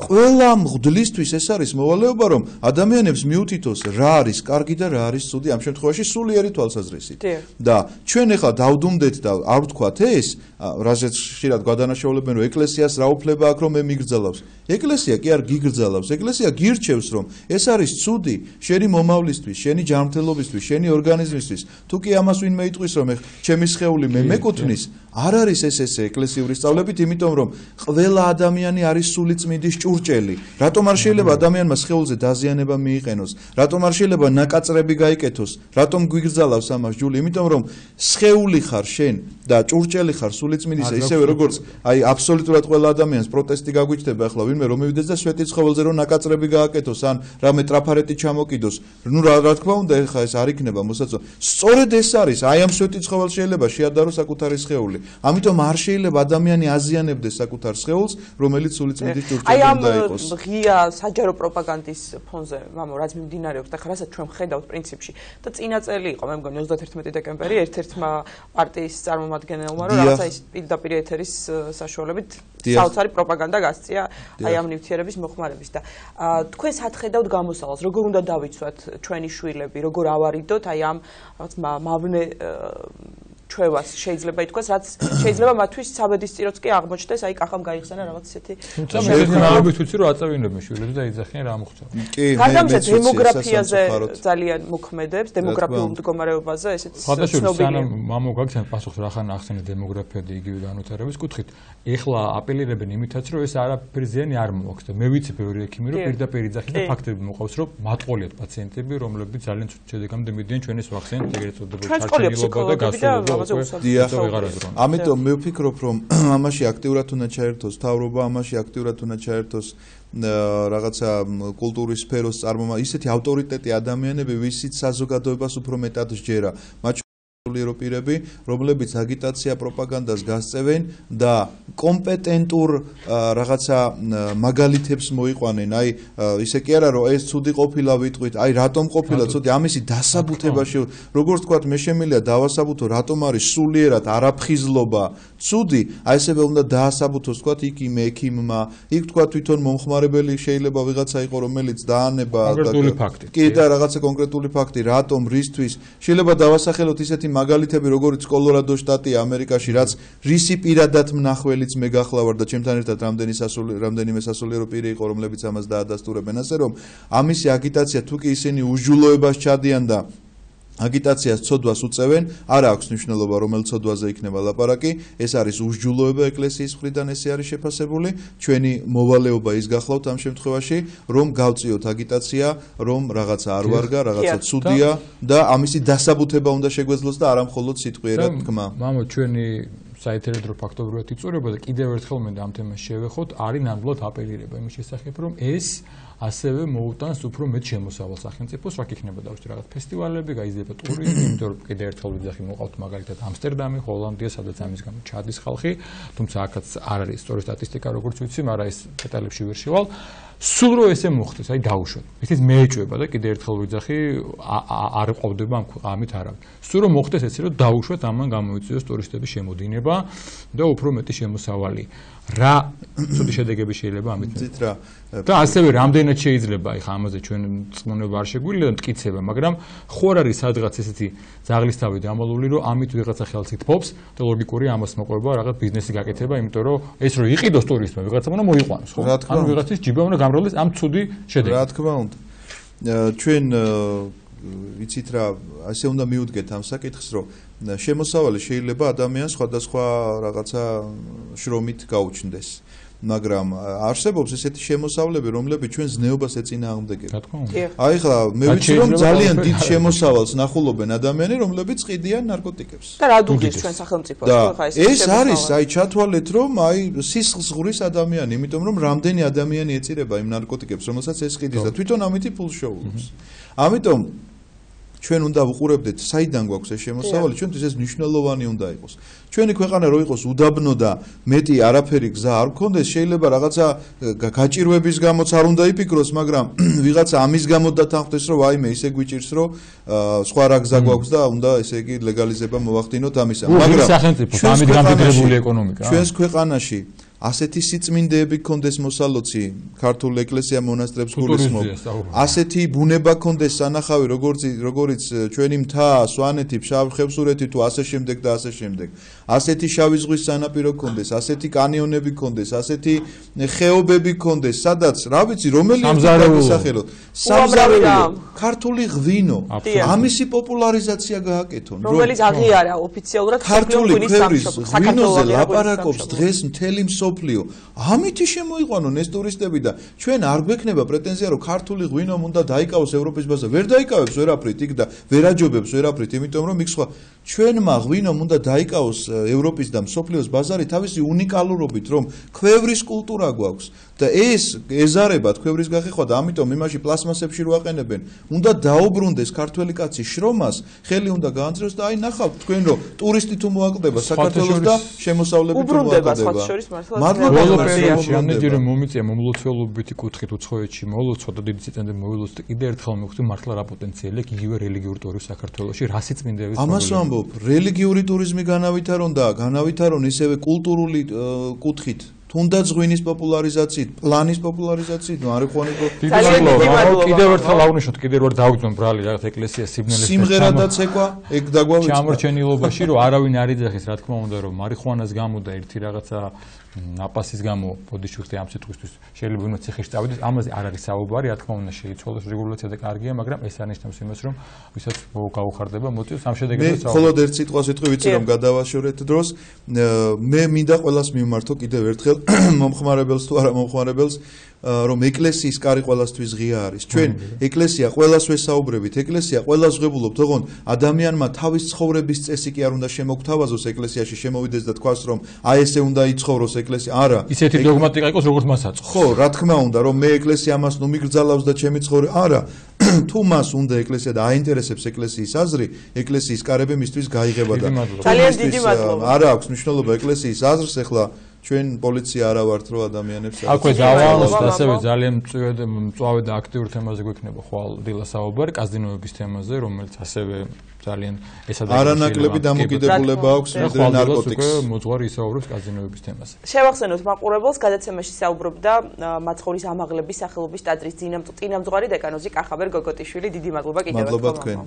ყველა მღვდლისთვის ეს არის მოვალეობა, რომ ადამიანებს მიუთითოს რა არის კარგი და რა არის ცუდი, ამ შემთხვევაში სულიერი თვალსაზრისით. და ჩვენ ახლა დავდუმდეთ და არ ვთქვათ ეს, რაზეც ხშირად გადანაშაულებენ, რომ ეკლესიას რა უფლება აქვს, რომ მე მიგრძალავს. ეკლესია კი არ გიგრძალავს, ეკლესია გირჩევს, რომ ეს არის ცუდი შენი მომავლისთვის, შენი ჯანმრთელობისთვის, შენი ორგანიზმისთვის. თუ კი ამას ვინმე იტყვის, რომ ჩემი სხეული მე მეკუთვნის, არ არის ესე ეკლესიური სწავლებით, იმიტომ რომ ყველა ადამიანი არის სულიწმიდის ჭურჭელი. რატომ არ შეიძლება ადამიანმა სხეულზე დაზიანება მიიყენოს? რატომ არ შეიძლება ნაკაწრები გაიკეთოს? რატომ გვიგრძალავს ამას ჯული? იმიტომ რომ სხეული ხარ შენ და ჭურჭელი ხარ სულიწმიდისა, ისევე როგორც აი აბსოლუტურად ყველა ადამიანს პროტესტი გაგვიჩნდება ახლა ვინმე რომ მივიდეს და სვეტის ცხოველზე რომ ნაკაწრები გააკეთოს ან რამე ტრაფარეტი ჩამოკიდოს. ნუ რა თქმა უნდა ეხლა ეს არ იქნება მოსაწონი. სწორედ ეს არის, აი ამ სვეტის ცხოველს შეიძლება შეადაროს საკუთარი სხეული. ამიტომ არ შეიძლება ადამიანი აზიანებდეს საკუთარ სხეულს, რომელიც სულიწმიდის ჭურჭელი უნდა იყოს. აი ამ ღია საჯარო პროპაგანდის ფონზე, მამო, რაც მიმდინარეობს და რასაც ჩვენ ვხედავთ პრინციპში და წინა წელი იყო, მე მგონი 31 დეკემბერი ერთ-ერთმა პარტიის წარმომადგენელმა რომ რაღაცა ის პირდაპირ ეთერის საშუალებით საოცარი პროპაგანდა გასწია აი ამ ნივთიერების მოხმარების და თქვენ სად ხედავთ გამოსავალს, როგორ უნდა დავიცვათ ჩვენი შვილები, როგორ ავარიდოთ აი ამ რაღაც მავნე ჩვევას შეიძლება ითქვას, რაც შეიძლება მათთვის საბედისწიროც კი აღმოჩნდეს, აი კახამ გაიხსენა რაღაც ისეთი. თუმცა მე მეგობრებიც ვიცი რომ აწევინებენ შვილებს და იძახიან რა მოხდა. კი, მე დემოგრაფიაზე ძალიან მოქმედებს, დემოგრაფიულ მდგომარეობაზე, ესეც ცნობილია. სანამ მამო გაგცემ პასუხს რა ხან ახსენე დემოგრაფია და იგივე განვითარების კუთხით. ეხლა აპელირებენ იმითაც რომ ეს არაფერი ზიანი არ მოაქვს და მე ვიცი ბევრი ექიმი რომ პირდაპირ იძახის და ფაქტები მოყავს რომ მატყოლიათ პაციენტები რომლებიც ძალიან ცუდ შედეგამდე მიდიან ჩვენის ვახცინით ეგრეთ წოდებულ ჩარჩენილობა და გასულობა. ამიტომ მე ვფიქრობ რომ ამაში აქტიურად უნდა ჩაერთოს თავრობა, ამაში აქტიურად უნდა ჩაერთოს რაღაცა კულტურის სფეროს ისეთი ავტორიტეტი ადამიანები, ვისიც საზოგადოებას უფრო მეტად სჯერა. პირები, რომლებიც აგიტაცია პროპაგანდას გასწევენ და კომპეტენტურ რაღაცა მაგალითებს მოიყვანენ. აი ისე კი არა რომ ეს ცუდი ყოფილა ვიტყვით, აი რატომ ყოფილა ცუდი, ამისი დასაბუთებაში როგორც თქვათ მე შემიძლია დავასაბუთო რატომ არის სულიერად არაფხიზლობა ცუდი, აი ესევე უნდა დაასაბუთოს თქვათ იქ იმ ექიმმა, იქ თქვათ თვითონ მომხმარებელი შეიძლება ვიღაცა იყო რომელიც დაანება კი და რაღაცა კონკრეტული ფაქტი რატომ რისთვის შეიძლება დავასახელოთ ისეთი მაგალითები როგორც კოლორადო შტატი ამერიკაში რაც რისი პირადად მნახველიც მე გახლავარ და ჩემთან ერთად რამდენიმე სასულიერო პირი იყო რომლებიც ამას დაადასტურებენ ასე რომ ამისი აგიტაცია თუ კი ისინი უსჯულოებას ჩადიან და აგიტაციას ცოდვას უწევენ, არ აქვს მნიშვნელობა რომელ ცოდვაზე იქნება ლაპარაკი, ეს არის უსჯულოება ეკლესიის მხრიდან ესე არის შეფასებული, ჩვენი მოვალეობა ის გახლავთ ამ შემთხვევაში, რომ გავწიოთ აგიტაცია, რომ რაღაცა არ ვარგა, რაღაცა ცუდია და ამისი დასაბუთება უნდა შეგვეძლოს და არა მხოლოდ სიტყვიერად თქმა. მამო, ჩვენი საეთერედრო ფაქტობრივად იწურება და კიდევ ერთხელ მე ამ თემას შევეხოთ, არის ნამდვილად აპელირება იმის შესახებ, რომ ეს ასევე მოუტანს უფრო მეტ შემოსავალს სახელმწიფოს, რა იქნება დავუშვი რაღაც ფესტივალები, გაიზრდება ტურიზმი, იმიტომ რომ კიდევ ერთხელ ვიძახი მოყავთ მაგალითად ამსტერდამი, ჰოლანდია, სადაც ამის გამო ჩადის ხალხი, თუმცა აქაც არ არის სწორი სტატისტიკა როგორც ვიცი, მაგრამ ეს დეტალებში ვერ შევალ. სულ რო ესე მოხდეს, აი დაუშვათ. ისიც მე ეჭვება და კიდევ ერთხელ ვიძახი არ ყვავდება ამ ამით არავინ. სულ რო მოხდეს ესე რომ დაუშვათ ამან გამოიწვიოს ტურისტების შემოდინება და უფრო მეტი შემოსავალი. რა ცუდი შედეგები შეიძლება ამით და ასევე რამდენად შეიძლება აი ხა ამაზე ჩვენ წყმონება არ შეგვიძლია და მტკიცება, მაგრამ ხო არ არის სადღაც ესეთი ზაღლისთავი დამალული, რომ ამით ვიღაცა ხელს ითფობს და ლოგიკური ამას მოყვება რაღაც ბიზნესი გაკეთება, იმიტომ რომ ეს რო იყიდოს ტურისტმა ვიღაცამ უნდა მოიყვანოს, ხო? ანუ ვიღაცის ჯიბა უნდა გამრავლდეს ამ ცუდი შედეგით. რა თქმა უნდა. ჩვენ ვიცით რა, ასე უნდა მიუდგეთ ამ საკითხს, რომ შემოსავალი შეიძლება ადამიანს სხვადასხვა რაღაცა შრომით გაუჩნდეს. მაგრამ არსებობს ესეთი შემოსავლები, რომლებიც ჩვენ ზნეობას ეწინააღმდეგებენ. აი ხლა მე ვიცი რომ ძალიან დიდ შემოსავალს ნახულობენ ადამიანები, რომლებიც ყიდიან ნარკოტიკებს. და რა დუღის ჩვენ სახელმწიფოს ხა ეს არის, აი ჩათვალეთ რომ აი სისხლს ღურის ადამიანი, იმიტომ რომ რამდენი ადამიანი ეწირება იმ ნარკოტიკებს, რომელსაც ეს ყიდის და თვითონ ამითი ფულს შეუღლებს. ამიტომ ჩვენ უნდა ვუყურებდეთ საიდან გვაქვს ეს შემოსავალი, ჩვენთვის ეს მნიშვნელოვანი უნდა იყოს. ჩვენი ქვეყანა რო იყოს უდაბნო და მეტი არაფერი გზა არ გქონდეს, შეიძლება რაღაცა გაჭირვების გამოც არ უნდა იფიქროს, მაგრამ ვიღაცა ამის გამო დათანხმდეს, რომ ვაიმე ისე გვიჭირს, რომ სხვა რა გზა გვაქვს და უნდა ესე იგი ლეგალიზება მოვახდინოთ ამისა. მაგრამ ამით გამდიდრებული ეკონომიკა. ჩვენს ქვეყანაში ასეთი სიწმინდეები გქონდეს მოსალოცი, ქართულ ეკლესია მონასტრებს გულისხმობ. ასეთი ბუნება გქონდეს სანახავი, როგორც ჩვენი მთა, სვანეთი, ხევსურეთი თუ ასე შემდეგ და ასე შემდეგ. ასეთი შავი ზღვის სანაპირო გქონდეს, ასეთი კანიონები გქონდეს, ასეთი ხეობები გქონდეს, სადაც, რა ვიცი, რომელი გასახელოთ. სამზარეულო, ქართული ღვინო, ამისი პოპულარიზაცია გააკეთონ, რომელიც აღიარა ოფიციალურად ქართული ქვევრის ღვინოზე ლაპარაკობს დღეს მთელი მსოფლიო მსოფლიო. ამითი შემოიყვანონ ეს ტურისტები და ჩვენ არ გვექნება პრეტენზია რომ ქართული ღვინომ უნდა დაიკავოს ევროპის ბაზარზე. ვერ დაიკავებს ვერაფრით იქ და ვერ აჯობებს ვერაფრით, იმიტომ რომ იქ სხვა ჩვენმა ღვინომ უნდა დაიკავოს ევროპის და მსოფლიოს ბაზარი თავისი უნიკალურობით, რომ ქვევრის კულტურა გვაქვს და ეს ეზარება ქვევრის გახეხვა და ამიტომ იმაში პლასმასებში რო აყენებენ, უნდა დაუბრუნდეს ქართველი კაცი შრომას, ხელი უნდა გაანწროს და აი ნახავთ თქვენ რომ ტურისტი თუ მოაკლდება საქართველოს და შემოსავლებით უბრუნდება სხვა შორის მართლა ამეჯერე მომიწია მომლოცველობითი კუთხით უცხოეთში მოლოცვა და დიდი წინდები მოილოცდა და კიდე ერთხელ მივხვდი მართლა რა პოტენციალი აქვს იგივე რელიგიური ტურიზმი საქართველოში რასი წმინდების ამას ვამბობ რელიგიური ტურიზმი განავითარონ ისევე კულტურული კუთხით თუნდაც ღვინის პოპულარიზაციით, პლანის პოპულარიზაციით, ნუ არ იყვანით კიდევ ერთხელ აღვნიშნოთ, კიდევ ვარ დავგზნო ბრალი რაღაც ეკლესია სიბნელეს სიმღერადაც ეკვა, ეგ დაგვავიწყდა. ჩამორჩენილობაში რომ არავინ არ იძახის, რა თქმა უნდა, რომ მარიხუანას გამო და ერთი რაღაცა აპასის გამო ბოდიშვიხტი ამ სიტყვისთვის შეიძლება უნდა ციხეში წავიდეს, ამაზე არ არის საუბარი, რა თქმა უნდა შეიცვალოს რეგულაცია და კარგია, მაგრამ ეს არნიშნავს იმას, რომ ვისაც გაუხარდება მოწევს ამ შედეგებს მე მხოლოდ ერთ სიტყვას ვიტყვი, ვიცი რომ გადავაშორეთ დროს, მე მინდა ყველას მიმართო კიდევ ერთხელ მომხმარებელს თუ არა მომხმარებელს რომ ეკლესიის კარი ყველასთვის ღია არის. ჩვენ ეკლესია ყველას ვესაუბრებით, ეკლესია ყველას ვღებულობთ, თქონ ადამიანმა თავის ცხოვრების წესი კი არ უნდა შემოგთავაზოს ეკლესიაში, შემოვიდეს და თქვას რომ აი ესე უნდა იცხოვროს ეკლესია. არა. ისეთი დოგმატიკა იყოს როგორც მას აწყობს. ხო, რა თქმა უნდა, რომ მე ეკლესია ამას ნუ მიგრძალავს და ჩემი ცხოვრება. არა. თუ მას უნდა ეკლესია და აინტერესებს ეკლესიის აზრი, ეკლესიის კარები მისთვის გაიღება და ძალიან დიდი მადლობა. არა აქვს მნიშვნელობა ეკლესიის აზრს ახლა ჩვენ პოლიცია არა ვართ რო ადამიანებს აქვე დავავალოთ ასევე ძალიან მწვავე და აქტიური თემაზე გვექნება ხვალ დილა საუბარი კაზინოების თემაზე რომელიც ასევე ძალიან ესადაც არანაკლები დამოკიდებულება აქვს ვიდრე ნარკოტიკს მოძღვარი ისაუბრებს კაზინოების თემაზე შევახსენოთ მაყურებელს გადაცემაში საუბრობდა მაცხოვრის ამაღლების სახელობის ტაძრის წინამძღვარი დეკანოზი კახაბერ გოგოტიშვილი დიდი მადლობა კიდევ ერთხელ მადლობა თქვენ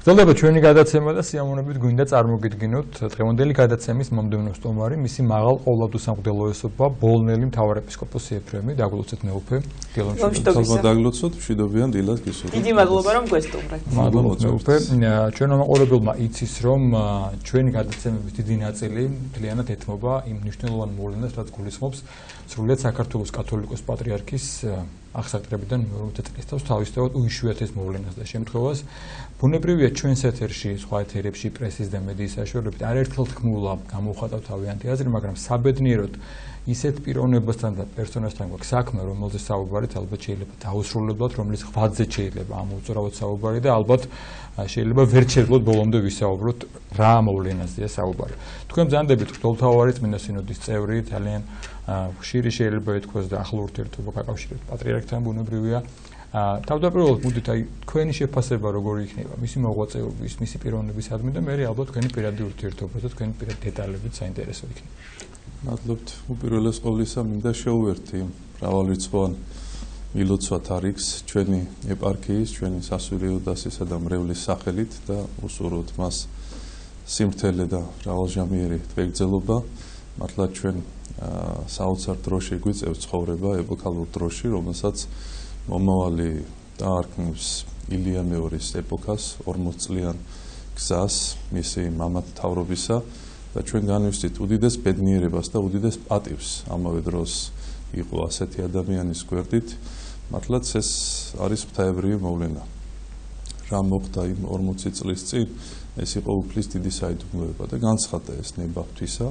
გრძელდება ჩვენი გადაცემა და სიამოვნებით გვინდა წარმოგიდგინოთ დღევანდელი გადაცემის მომდევნო სტუმარი, მისი მაღალ ყოვლადო სამღვდელოესობა ბოლნელი მთავარეპისკოპოსი ეფრემი, დაგლოცეთ მეუფე. მადლობა დაგლოცოთ, მშვიდობიან დილას გისურვებთ. დიდი მადლობა რომ გვესტუმრეთ. მადლობა მეუფე. ჩვენო მაყურებელმა იცის რომ ჩვენი გადაცემების დიდი ნაწილი მთლიანად ეთმობა იმ მნიშვნელოვან მოვლენას, რაც გულისხმობს სრულიად საქართველოს კათოლიკოს პატრიარქის აღსაყრებიდან მეორე წლის თავს თავისთავად უიშვიათეს მოვლენას და შემთხვევას ბუნებრივია ჩვენს ეთერში, სხვა ეთერებში, პრესის და მედიის საშუალებით არაერთხელ თქმულა გამოვხატავ თავიანთი აზრი, მაგრამ საბედნიეროდ ისეთ პიროვნებასთან და პერსონაჟთან გვაქვს საქმე, რომელზეც საუბარით ალბათ შეიძლება დაუსრულებლად, რომლის ღვაწლზე შეიძლება ამოუწურავოთ საუბარი და ალბათ შეიძლება ვერ შეძლოთ ბოლომდე ვისაუბროთ რა მოვლენაზეა საუბარი. თქვენ ბრძანდებით მღვდელმთავარი წმინდა სინოდის წევრი, ძალიან ხშირი შეიძლება ითქვას და ახლო ურთიერთობა გაკავშირებთ პატრიარქთან ბუნებრივია. თავდაპირველად მოდით აი თქვენი შეფასება როგორი იქნება მისი მოღვაწეობის, მისი პიროვნებისადმი და მე ალბათ თქვენი პირადი ურთიერთობა და თქვენი პირადი დეტალებით საინტერესო იქნება. მადლობთ. უპირველეს ყოვლისა მინდა შევუერთდი მრავალრიცხოვან მილოცვა თარიღს ჩვენი ეპარქიის, ჩვენი სასულიერო დასისა და მრევლის სახელით და უსურვოთ მას სიმრთელე და მრავალჟამიერი თვეგრძელობა, მართლა ჩვენ საოცარ დროში გვიწევს ცხოვრება, ეპოქალურ დროში, რომელსაც მომავალი დაარქმევს ილია მეორის ეპოქას, 40 წლიან გზას მისი მამათმთავრობისა და ჩვენ განვივსდით უდიდეს ბედნიერებას და უდიდეს პატივს ამავე დროს იყო ასეთი ადამიანის გვერდით, მართლაც ეს არის ღვთაებრივი მოვლენა. რა მოხდა იმ 40 წლის წინ, ეს იყო უფლის დიდი საიდუმლოება და განცხადა ეს ნება ღვთისა,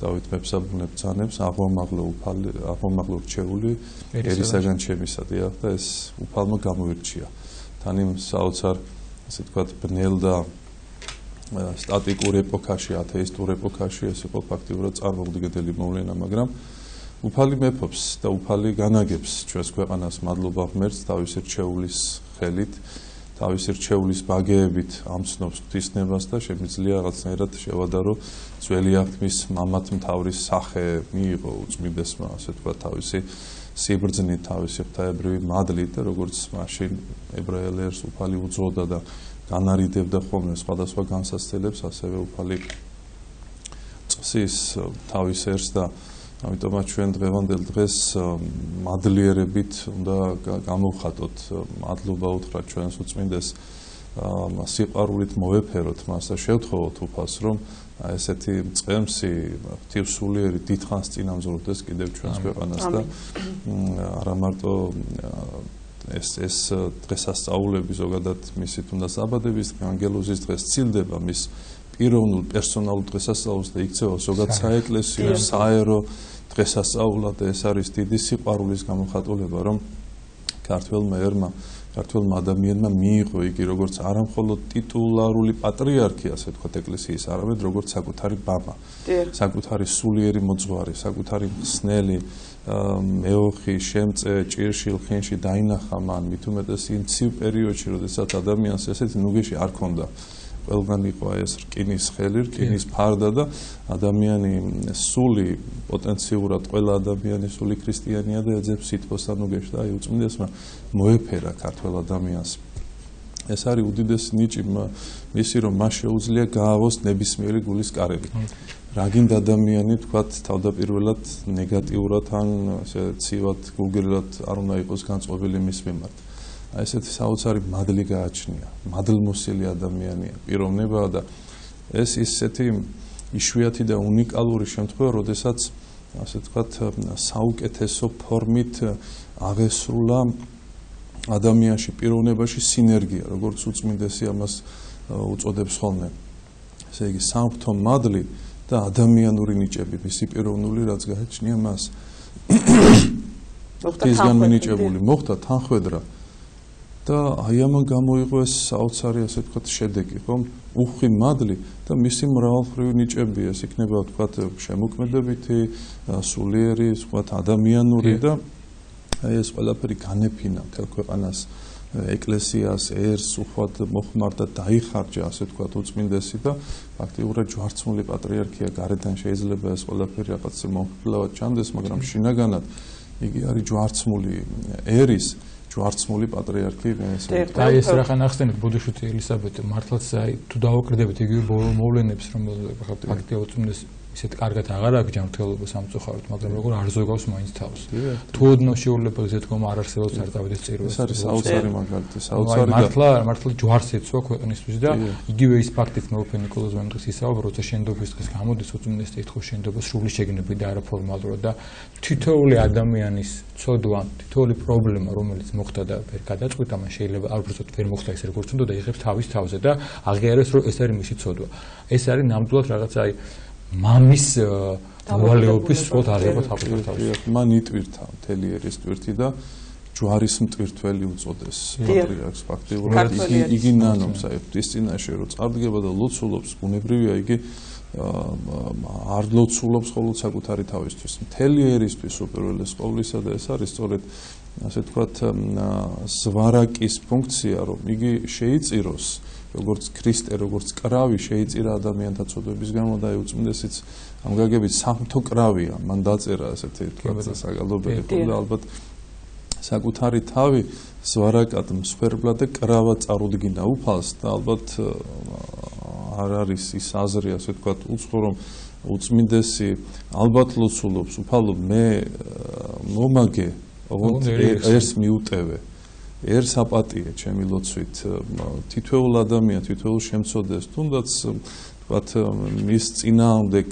დავით მეფსაბუნებ ბრძანებს, აღმომაღლო რჩეული ერისაგან ჩემისა, დიახ, და ეს უფალმა გამოირჩია. თან იმ საოცარ, ასე ვთქვათ, ბნელ და სტატიკურ ეპოქაში, ათეისტურ ეპოქაში ეს იყო ფაქტიურად წარმოუდგენელი მოვლენა, მაგრამ უფალი მეფობს და უფალი განაგებს ჩვენს ქვეყანას მადლობა ღმერთს თავისი რჩეულის ხელით, თავისი რჩეულის ბაგეებით ამცნობს ღვთისნებას და შემიძლია რაღაცნაირად შევადარო ძველი აღთქმის მამათმთავრის სახე მიიღო უწმიდესმა, ასე ვთქვათ, თავისი სიბრძნით, თავისი ღვთაებრივი მადლით და როგორც მაშინ ებრაელებს უფალი უძღოდა და განარიდებდა ხოლმე სხვადასხვა განსაცდელებს, ასევე უფალი წსის თავის ერს და ამიტომაც ჩვენ დღევანდელ დღეს მადლიერებით უნდა გამოვხატოთ, მადლობა უთხრათ ჩვენს უწმინდეს სიყვარულით მოვეფეროთ მას და შევთხოვოთ უფალს, რომ ესეთი წყემსი ღვთივსულიერი დიდხანს წინამძღოლდეს კიდევ ჩვენს ქვეყანას და არა მარტო ეს დღესასწაულები ზოგადად მისით უნდა საბადების დღე, ანგელოზის დღეს ცილდება მის პიროვნულ პერსონალურ დღესასწაულს და იქცევა ზოგადად საეკლესიო, საერო დღესასწაულად და ეს არის დიდი სიყვარულის გამოხატულება, რომ ქართველმა ადამიანმა მიიღო იგი როგორც არამხოლოდ ტიტულარული პატრიარქი, ასე ვთქვათ, ეკლესიის, არამედ როგორც საკუთარი ბაბა, საკუთარი სულიერი მოძღვარი, საკუთარი ხსნელი, მეოხი, შემწე, ჭირში, ლხინში დაინახა მან, მით უმეტეს იმ ცივ პერიოდში, როდესაც ადამიანს ესეთი ნუგეში არ ქონდა. ყველგან იყო ეს რკინის ხელი, რკინის ფარდა და ადამიანი სული პოტენციურად ყველა ადამიანი სული ქრისტიანია და ეძებს სითბოს და ნუგეში და აი უწმინდესმა მოეფერა ქართველ ადამიანს. ეს არის უდიდესი ნიჭი მისი, რომ მას შეუძლია გაავოს ნებისმიერი გულის კარები. რა გინდა ადამიანი, თქვათ, თავდაპირველად ნეგატიურად ან ასე ცივად, გულგრილად არ უნდა იყოს განწყობილი მის მიმართ. აი ესეთი საოცარი მადლი გააჩნია, მადლმოსილი ადამიანია, პიროვნებაა და ეს ისეთი იშვიათი და უნიკალური შემთხვევა, როდესაც ასე ვთქვათ, საუკეთესო ფორმით აღესრულა ადამიანში, პიროვნებაში სინერგია, როგორც უწმინდესი ამას უწოდებს ხოლმე. ესე იგი, სამღვთო მადლი და ადამიანური ნიჭები, მისი პიროვნული, რაც გააჩნია მას. ღვთისგან მინიჭებული, მოხდა თანხვედრა. და აი ამან გამოიღო ეს საოცარი, ასე ვთქვათ, შედეგი, ხომ? უხვი მადლი და მისი მრავალმხრივი ნიჭები, ეს იქნება, ვთქვათ, შემოქმედებითი, სულიერი, ვთქვათ, ადამიანური და აი ეს ყველაფერი განეფინა მთელ ქვეყანას, ეკლესიას, ერს, უხვად მოხმარდა, დაიხარჯა, ასე ვთქვათ, უწმინდესი და ფაქტიურად ჯვარცმული პატრიარქია გარედან შეიძლება ეს ყველაფერი რაღაც მომხიბლავად ჩანდეს, მაგრამ შინაგანად იგი არის ჯვარცმული ერის ჯვარცმული პატრიარქი და ეს რახან ახსენეთ ბოდიშვილი ელისაბედ მართლაც აი თუ დავაკრდებით იგივე მოვლენებს რომ ფაქტია უწმინდეს ისეთ კარგად აღარ აქვს ჯანმრთელობა სამწუხაროდ, მაგრამ როგორ არ ზოგავს მაინც თავს. თუ ოდნავ შეუძლებელი ზეთ გომა არ არსებობს არ დავიდეს წირვას. ეს არის საოცარი მაგალითი, საოცარი და მართლა ჯვარს ეცვა ქვეყნისთვის და იგივე ის ფაქტით მეუფე ნიკოლოზ მემდღის ისაუბრა, როცა შენდობის დღეს გამოდის უწმინდეს ეთქოს შენდობას სრული შეგნები და არაფორმალურად და თითოეული ადამიანის ცოდვა, თითოეული პრობლემა, რომელიც მოხდა და ვერ გადაწყვიტა, მან შეიძლება ალბათ ვერ მოხდა ის როგორც უნდა და იღებს თავის თავზე და აღიარებს, რომ ეს არის მისი ცოდვა. ეს არის ნამდვილად რაღაც აი მამის მოვალეობის სწორად აღება თავის. მან იტვირთა მთელი ერის ტვირთი და ჯვარის მტვირთველი უწოდეს პატრიარქს ფაქტიურად იგი ნანობს აი ღვთის წინაშე რომ წარდგება და ლოცულობს, ბუნებრივია იგი არ ლოცულობს მხოლოდ საკუთარი თავისთვის, მთელი ერისთვის უპირველეს ყოვლისა და ეს არის სწორედ ასე ვთქვათ ზვარაკის ფუნქცია, რომ იგი შეიწიროს როგორც ქრისტე, როგორც კრავი შეიწირა ადამიანთა ცოდვების გამო და უწმინდესიც ამ გაგებით სამთო კრავია, მან დაწერა ასეთი თქვა საგალობელი და ალბათ საკუთარი თავი ზვარაკად მსხვერპლად და კრავად წარუდგინა უფალს და ალბათ არ არის ის აზრი, ასე ვთქვათ, უცხო რომ უწმინდესი ალბათ ლოცულობს, უფალო მე მომაგე, ოღონდ ერს მიუტევე. ერს აპატიე ჩემი ლოცვით თითოეულ ადამიანს, თითოეულ შემცოდეს, თუნდაც ვთქვათ მის წინააღმდეგ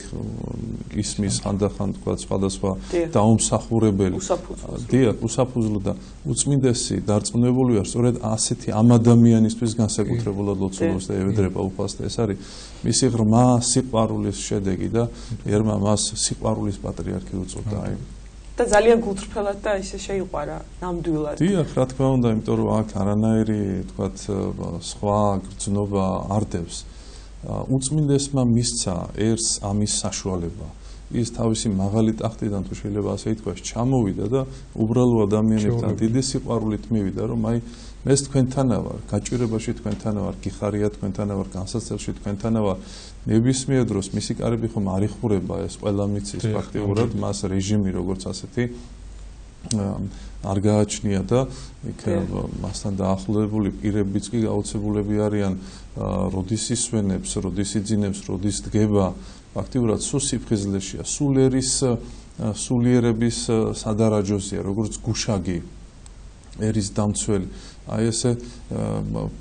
ისმის ხანდახან ვთქვათ სხვადასხვა დაუმსახურებელი უსაფუძვლო და უწმინდესი დარწმუნებულია სწორედ ასეთი ამ ადამიანისთვის განსაკუთრებულად ლოცულობს და ევედრება უფალს და ეს არის მისი ღრმა სიყვარულის შედეგი და ერმა მას სიყვარულის პატრიარქი უწოდა აი და ძალიან გულწრფელად და ისე შეიყვარა ნამდვილად. დიახ, რა თქმა უნდა, იმიტომ რომ აქ არანაირი, ვთქვათ, სხვა გრძნობა არ დევს. უწმინდესმა მისცა ერს ამის საშუალება. ის თავისი მაღალი ტახტიდან თუ შეიძლება ასე ითქვას, ჩამოვიდა და უბრალო ადამიანებთან დიდი სიყვარულით მივიდა, რომ აი მეც თქვენთანა ვარ, გაჭირებაში თქვენთანა ვარ, გიხარია თქვენთანა ვარ, განსაცდელში თქვენთანა ვარ. ნებისმიერ დროს მისი კარები ხომ არ იხურება ეს ყველა მიცის ფაქტიურად მას რეჟიმი როგორც ასეთი არ გააჩნია და იქ მასთან დაახლოებული პირებიც კი გაოცებულები არიან როდის ისვენებს, როდის იძინებს, როდის დგება ფაქტიურად სულ სიფხიზლეშია, სულიერების სადარაჯოზია, როგორც გუშაგი ერის დამცველი აი ესე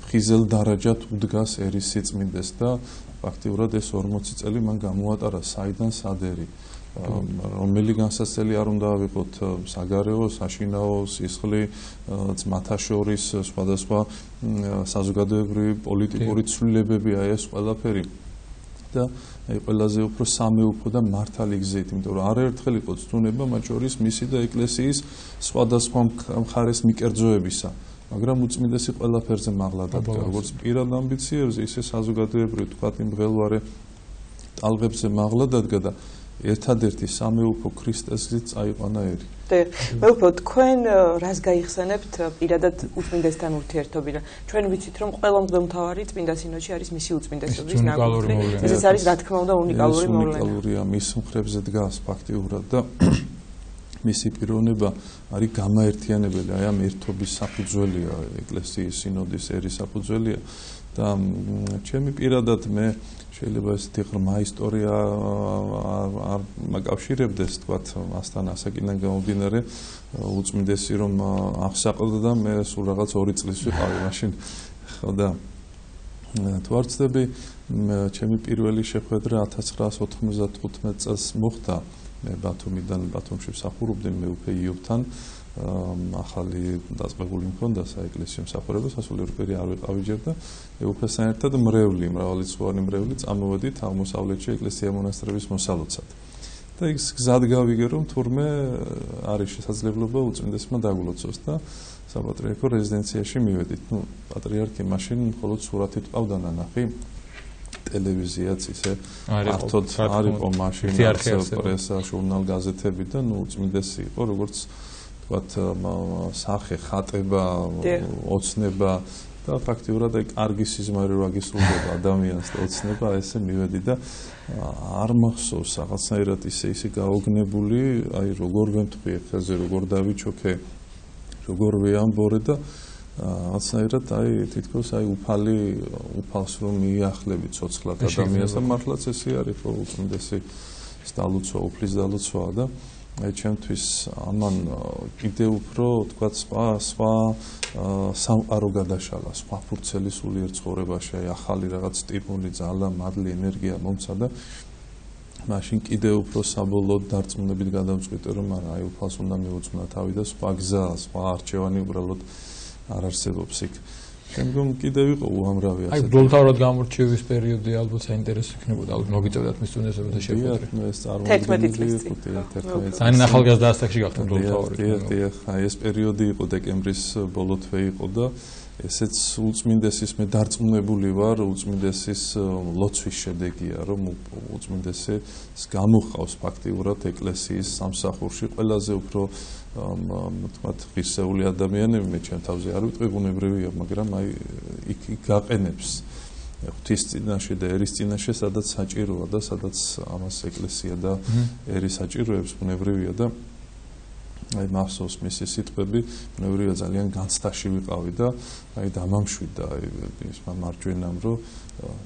ფხიზელ დარაჯად უდგას ერის სიწმინდეს და ფაქტიურად ეს 40 წელი მან გამოატარა საიდან სადერი რომელი განსაცდელი არ უნდა ავიღოთ საგარეო, საშინაო, სისხლი, ძმათა შორის სხვადასხვა საზოგადოებრივი პოლიტიკური ცვლილებებია ეს ყველაფერი და აი ყველაზე უფრო სამეუფო და მართალი გზით, იმიტომ რომ არაერთხელ იყო ცდუნება მათ შორის მისი და ეკლესიის სხვადასხვა მხარეს მიკერძოებისა მაგრამ უწმინდესი ყველაფერზე მაღლა დადგა, როგორც პირად ამბიციებზე, ისე საზოგადოებრივ თქვათ იმ მღელვარე ტალღებზე მაღლა დადგა და ერთადერთი სამეუფო ქრისტეს გზით წაიყვანა ერი. მეუფო, თქვენ რას გაიხსენებთ პირადად უწმინდესთან ურთიერთობიდან? ჩვენ ვიცით, რომ ყველა მღვდელმთავარი წმინდა სინოდში არის მისი უწმინდესობის ნაკუთრი. ეს არის რა თქმა უნდა უნიკალური მოვლენა. უნიკალურია მის მხრებზე დგას ფაქტიურად და მისი პიროვნება არის გამაერთიანებელი, აი ამ ერთობის საფუძველია, ეკლესიის სინოდის ერის საფუძველია და ჩემი პირადად მე შეიძლება ესეთი ღრმა ისტორია არ მაკავშირებდეს, თქვათ, მასთან ასაკიდან გამომდინარე, უწმინდესი რომ აღსაყრდა და მე სულ რაღაც 2 წლის ვიყავი მაშინ, ხო და თუ არ ვცდები, ჩემი პირველი შეხვედრა 1995 წელს მოხდა მე ბათუმში ვსახურობდი მეუფე იობთან ახალი დაწყებული მქონდა საეკლესიო მსახურება სასულიერო პირი არ ვიყავი ჯერ და მეუფესთან ერთად მრავალრიცხოვანი მრევლი წამოვედით აღმოსავლეთში ეკლესია მონასტრების მოსალოცად და ის გზად გავიგე რომ თურმე არის შესაძლებლობა უწმინდესმა დაგულოცოს და საპატრიარქო რეზიდენციაში მივედით პატრიარქი მაშინ მხოლოდ სურათით ყავდა ნანახი ტელევიზიაც ისე ართოდ არ იყო მაშინ პრესა, ჟურნალ, გაზეთები და უწმინდესი იყო როგორც თქვათ სახე, ხატება, ოცნება და ფაქტიურად აი კარგი სიზმარი რო აგისრულდება ადამიანს და ოცნება ესე მივედი და არ მახსოვს რაღაცნაირად ისე გაოგნებული აი როგორ ვემთხვი ხეზე როგორ დავიჩოქე როგორ ვეამბორე და რაღაცნაირად აი თითქოს აი უფალს რომ მიახლები ცოცხლად ადამიანს და მართლაც ესე არის ხო უწმინდესი დალოცვა, უფლის დალოცვაა და აი ჩემთვის ამან კიდე უფრო თქვათ სხვა სამყარო გადაშალა, სხვა ფურცელი სულიერ ცხოვრებაში, აი ახალი რაღაც სტიმული, ძალა, მადლი, ენერგია მომცა და მაშინ კიდე უფრო საბოლოოდ დარწმუნებით გადავწყვიტე რომ არა, აი უფალს უნდა მიუძღვნა თავი და სხვა გზა, სხვა არჩევანი უბრალოდ არ არსებობს იქ. შემდგომ კიდევ იყო უამრავი ასეთი. აი მღვდელმთავრად გამორჩევის პერიოდი ალბათ საინტერესო იქნებოდა, ალბათ მოგიწევდათ მის წინასწარ და შეხვედრა. ეს წარმოადგენდა 11 წელი. ნახალგაზრდა ასაკში გახდა მღვდელმთავარი. დიახ, აი ეს პერიოდი იყო დეკემბრის ბოლო თვე იყო და ესეც უწმინდესის მე დარწმუნებული ვარ, უწმინდესის ლოცვის შედეგია, რომ უწმინდესი გამოხავს ფაქტიურად ეკლესიის სამსახურში ყველაზე უფრო თქვათ ღირსეული ადამიანები მე ჩემ თავზე არ ვიტყვი ბუნებრივია, მაგრამ აი იქ გაყენებს ღვთის წინაშე და ერის წინაშე, სადაც საჭიროა და სადაც ამას ეკლესია და ერი საჭიროებს ბუნებრივია და აი მახსოვს მისი სიტყვები, ნევრია ძალიან განცდაში ვიყავი და აი დამამშვიდდა ის მარჯვენამ, რომ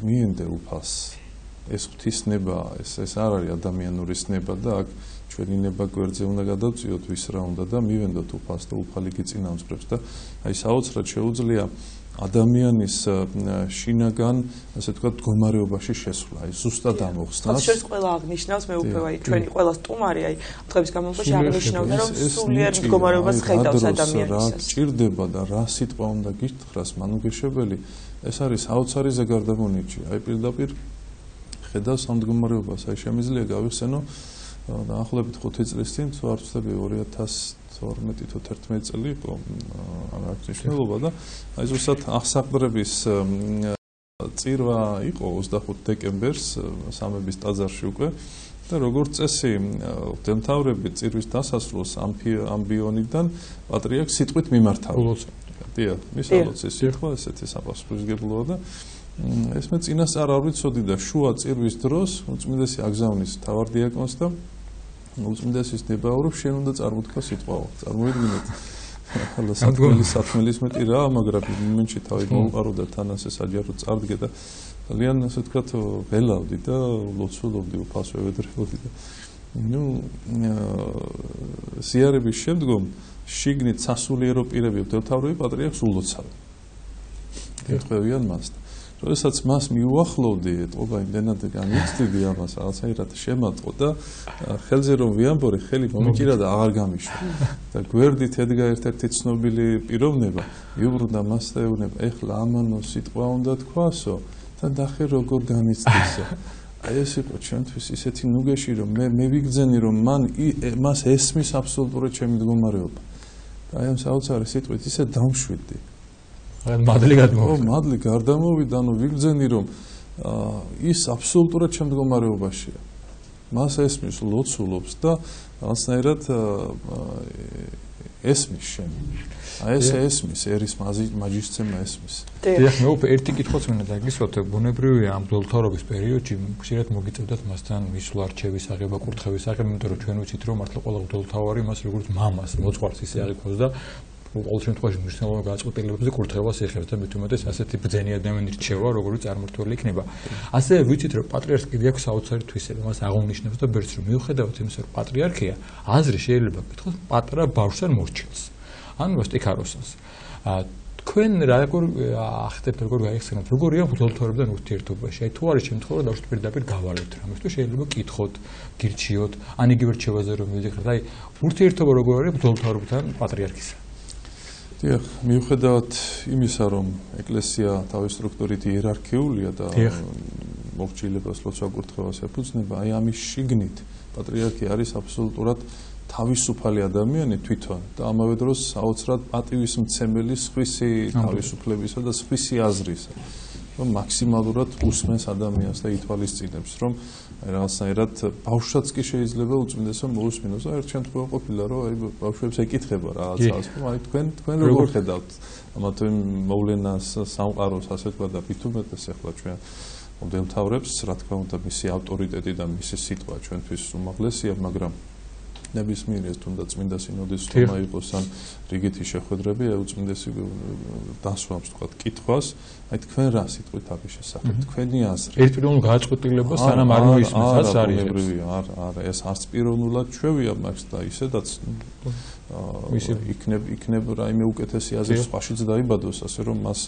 მიენდე უფალს. ეს ღვთისნება, ეს არ არის ადამიანური სნება და აქ ჩვენი ნება გვერდზე უნდა გადავწიოთ ვის რა უნდა და მივენდოთ უფალს და უფალი გიწინააღმდეგებს და აი საოცრად შეუძლია ადამიანის შინაგან, ასე ვთქვათ, მდგომარეობაში შესვლა, აი ზუსტად ამოხსნას. ხოთშეს ყველა აღნიშნავს, მე უკვე აი ჩვენი ყველა სტუმარი აი დღების განმავლობაში აღნიშნავდა, რომ სულიერ მდგომარეობას ხედავს ადამიანისას. რა ჭირდება და რა სიტყვა უნდა გითხრას მანუგეშებელი, ეს არის საოცარი ზეგარდამონიჭი. აი პირდაპირ ხედავს ამ მდგომარეობას, აი შემიძლია გავიხსენო დაახლოებით 5 წლის წინ, თუ არ ვცდები 2012-11 წელი იყო აქ მნიშვნელობა და აი ზუსტად აღსაყდრების წირვა იყო 25 დეკემბერს სამების ტაძარში უკვე და როგორც წესი მღვდელმთავრები წირვის დასასრულს ამბიონიდან პატრიარქს სიტყვით მიმართავდა. დიახ, მისალოცი სიტყვა ესეთი საპასუხისმგებლოა და ეს მე წინასწარ არ ვიცოდი და შუა წირვის დროს უწმინდესი აგზავნის თავარდიაკონს და უწმინდესის დებაურობს შენ უნდა წარმოთქვა სიტყვაო. წარმოვიდგინეთ. ახლა სათმელის მეტი რა, მაგრამ მომენტში თავი მოუყარო და თან ასე საჯარო წარდგე და ძალიან ასე ვთქვათ ველავდი და ლოცულობდი უფალს ვევედრებოდი და ზიარების შემდგომ შიგნით სასულიერო პირები მღვდელმთავრები პატრიარქს ულოცავენ. ეთქვევიან მას. როდესაც მას მიუახლოვდი, ეტყობა იმდენად განვიცდიდი ამას, რაღაცაირად შემატყო და ხელზე რომ ვიამბორი, ხელი მომიჭირა და აღარ გამიშვა. და გვერდით ედგა ერთ-ერთი ცნობილი პიროვნება, იუბრუნდა მას და ეუბნება, ეხლა ამანო სიტყვა უნდა თქვასო და ნახე როგორ განიცდისო. აი ეს იყო ჩვენთვის ისეთი ნუგეში, რომ მე ვიგრძენი, რომ მას ესმის აბსოლუტურად ჩემი მდგომარეობა. და აი ამ საოცარი სიტყვით ისე დამშვიდდი. მადლი გადმოვიდა. მადლი გარდამოვიდა, ანუ ვიგრძენი რომ ის აბსოლუტურად ჩემ მდგომარეობაშია. მას ესმის ლოცულობს და რაღაცნაირად ესმის შენ. აი ეს ესმის, ერის მაჯისცემა ესმის. დიახ, მე უკვე ერთი კითხვაც მინდა დაგისვათ, ბუნებრივია ამ მღვდელმთავრობის პერიოდში ხშირად მოგიწევდათ მასთან მისვლა არჩევის აღება, კურთხევის აღება, იმიტომ რომ ჩვენ ვიცით რომ მართლა ყველა მღვდელმთავარი მას როგორც მამას მოძღვარს ისე აღიქოს და ყოველ შემთხვევაში მნიშვნელოვან გაწყვეტილებებზე კურთხევას ეხებს და მით უმეტეს ასეთი ბრძენი ადამიანი რჩევა, როგორც წარმმართველი იქნება. ასევე ვიცით, რომ პატრიარქს კიდე აქვს საოცარი თვისება, მას აღნიშნავს და ბერს რომ მიუხედავად იმისა, რომ პატრიარქია, აზრი შეიძლება გითხრათ, პატრა ბავშვს არ მორჩილს. ანუ სტიქაროსას. თქვენ როგორ ახდენთ, როგორ გაიხსენებთ, როგორია მღვდელმთავრებთან ურთიერთობაში? აი თუ არის შემთხვევა, დავშვით პირდაპირ გავალებთ რამისთვის, შეიძლება კითხოთ, გირჩიოთ, ან იგივე რჩევაზე რომ მივიდეთ, აი ურთიერთობა როგორ არის მღვდელმთავრებთან პატრიარქისა? დიახ, მიუხედავად იმისა, რომ ეკლესია თავის სტრუქტურით იერარქიულია და მორჩილებას ლოცვა კურთხევას ეფუძნება, აი ამის შიგნით პატრიარქი არის აბსოლუტურად თავისუფალი ადამიანი თვითონ და ამავე დროს საოცრად პატივისმცემელი სხვისი თავისუფლებისა და სხვისი აზრისა, რომ მაქსიმალურად უსმენს ადამიანს და ითვალისწინებს, რომ რაღაცნაირად ბავშვსაც კი შეიძლება უწმინდესო მოусმინოს და ერთ შემთხვევაში ყოფილა რომ აი ბავშვებს ეკითხება რაღაცას, რომ აი თქვენ როგორ ხედავთ ამათ მოვლენას სამყაროს ასე თქვა და მithumetes ახლა ჩვენ მღვდელმთავრებს, რა თქმა უნდა, მისი ავტორიტეტი და მისი სიტყვა ჩვენთვის უმაღლესია, მაგრამ ნებისმიერ ეს თუნდაც წმინდა სინოდის თემა იყოს ან რიგითი შეხვედრები, აი უწმინდესი დასვამს თქვა კითხვას, აი თქვენ რა სიტყვით ამის შესახებ, თქვენი აზრი. ერთპიროვნულ გააწყვილებას სანამ არ მოისმენს, არის არა, ეს არც პიროვნულად ჩვევია მაგს და ისედაც იქნებ რაიმე უკეთესი აზრი სხვაშიც დაიბადოს, ასე რომ მას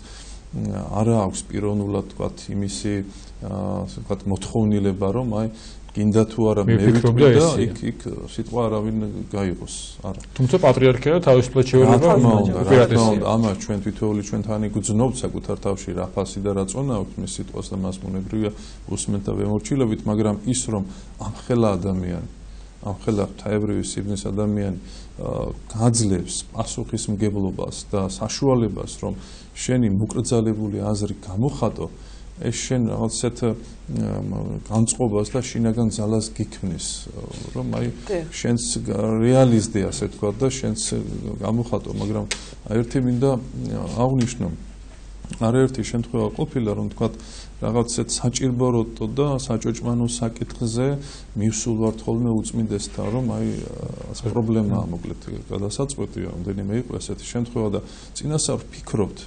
არა აქვს პიროვნულად თქვა იმისი ასე ვთქვათ მოთხოვნილება, რომ აი გინდა თუ არა მე ვიტყვი და იქ სიტყვა არავინ გაიღოს, არა. თუმცა პატრიარქია თავისუფლად შეუძლება უპირატესია. ამას ჩვენ თითოეული ჩვენთანი გძნობთ საკუთარ თავში რა ფასი და რა წონა აქვს მის სიტყვას და მას მონებრივია უსმენთ და ვემორჩილებით, მაგრამ ის რომ ამხელა ადამიანი, ამხელა ღვთაებრივი სიბნის ადამიანი გაძლევს პასუხისმგებლობას და საშუალებას, რომ შენი მოკრძალებული აზრი გამოხატო, ეს შენ რაღაცეთ განწყობას და შინაგან ძალას გიქმნის, რომ აი შენს რეალიზდე ასე თქვა და შენს გამოხატო, მაგრამ ერთი მინდა აღვნიშნო, არაერთი შემთხვევა ყოფილა, რომ თქვა რაღაც ისეთ საჭირბოროტო და საჭოჭმანო საკითხზე მივსულ ვართ ხოლმე უწმინდესთან, რომ აი პრობლემაა მოკლედ გადასაწყვეტია, რამდენიმე იყო ესეთი შემთხვევა და წინასწარ ვფიქრობთ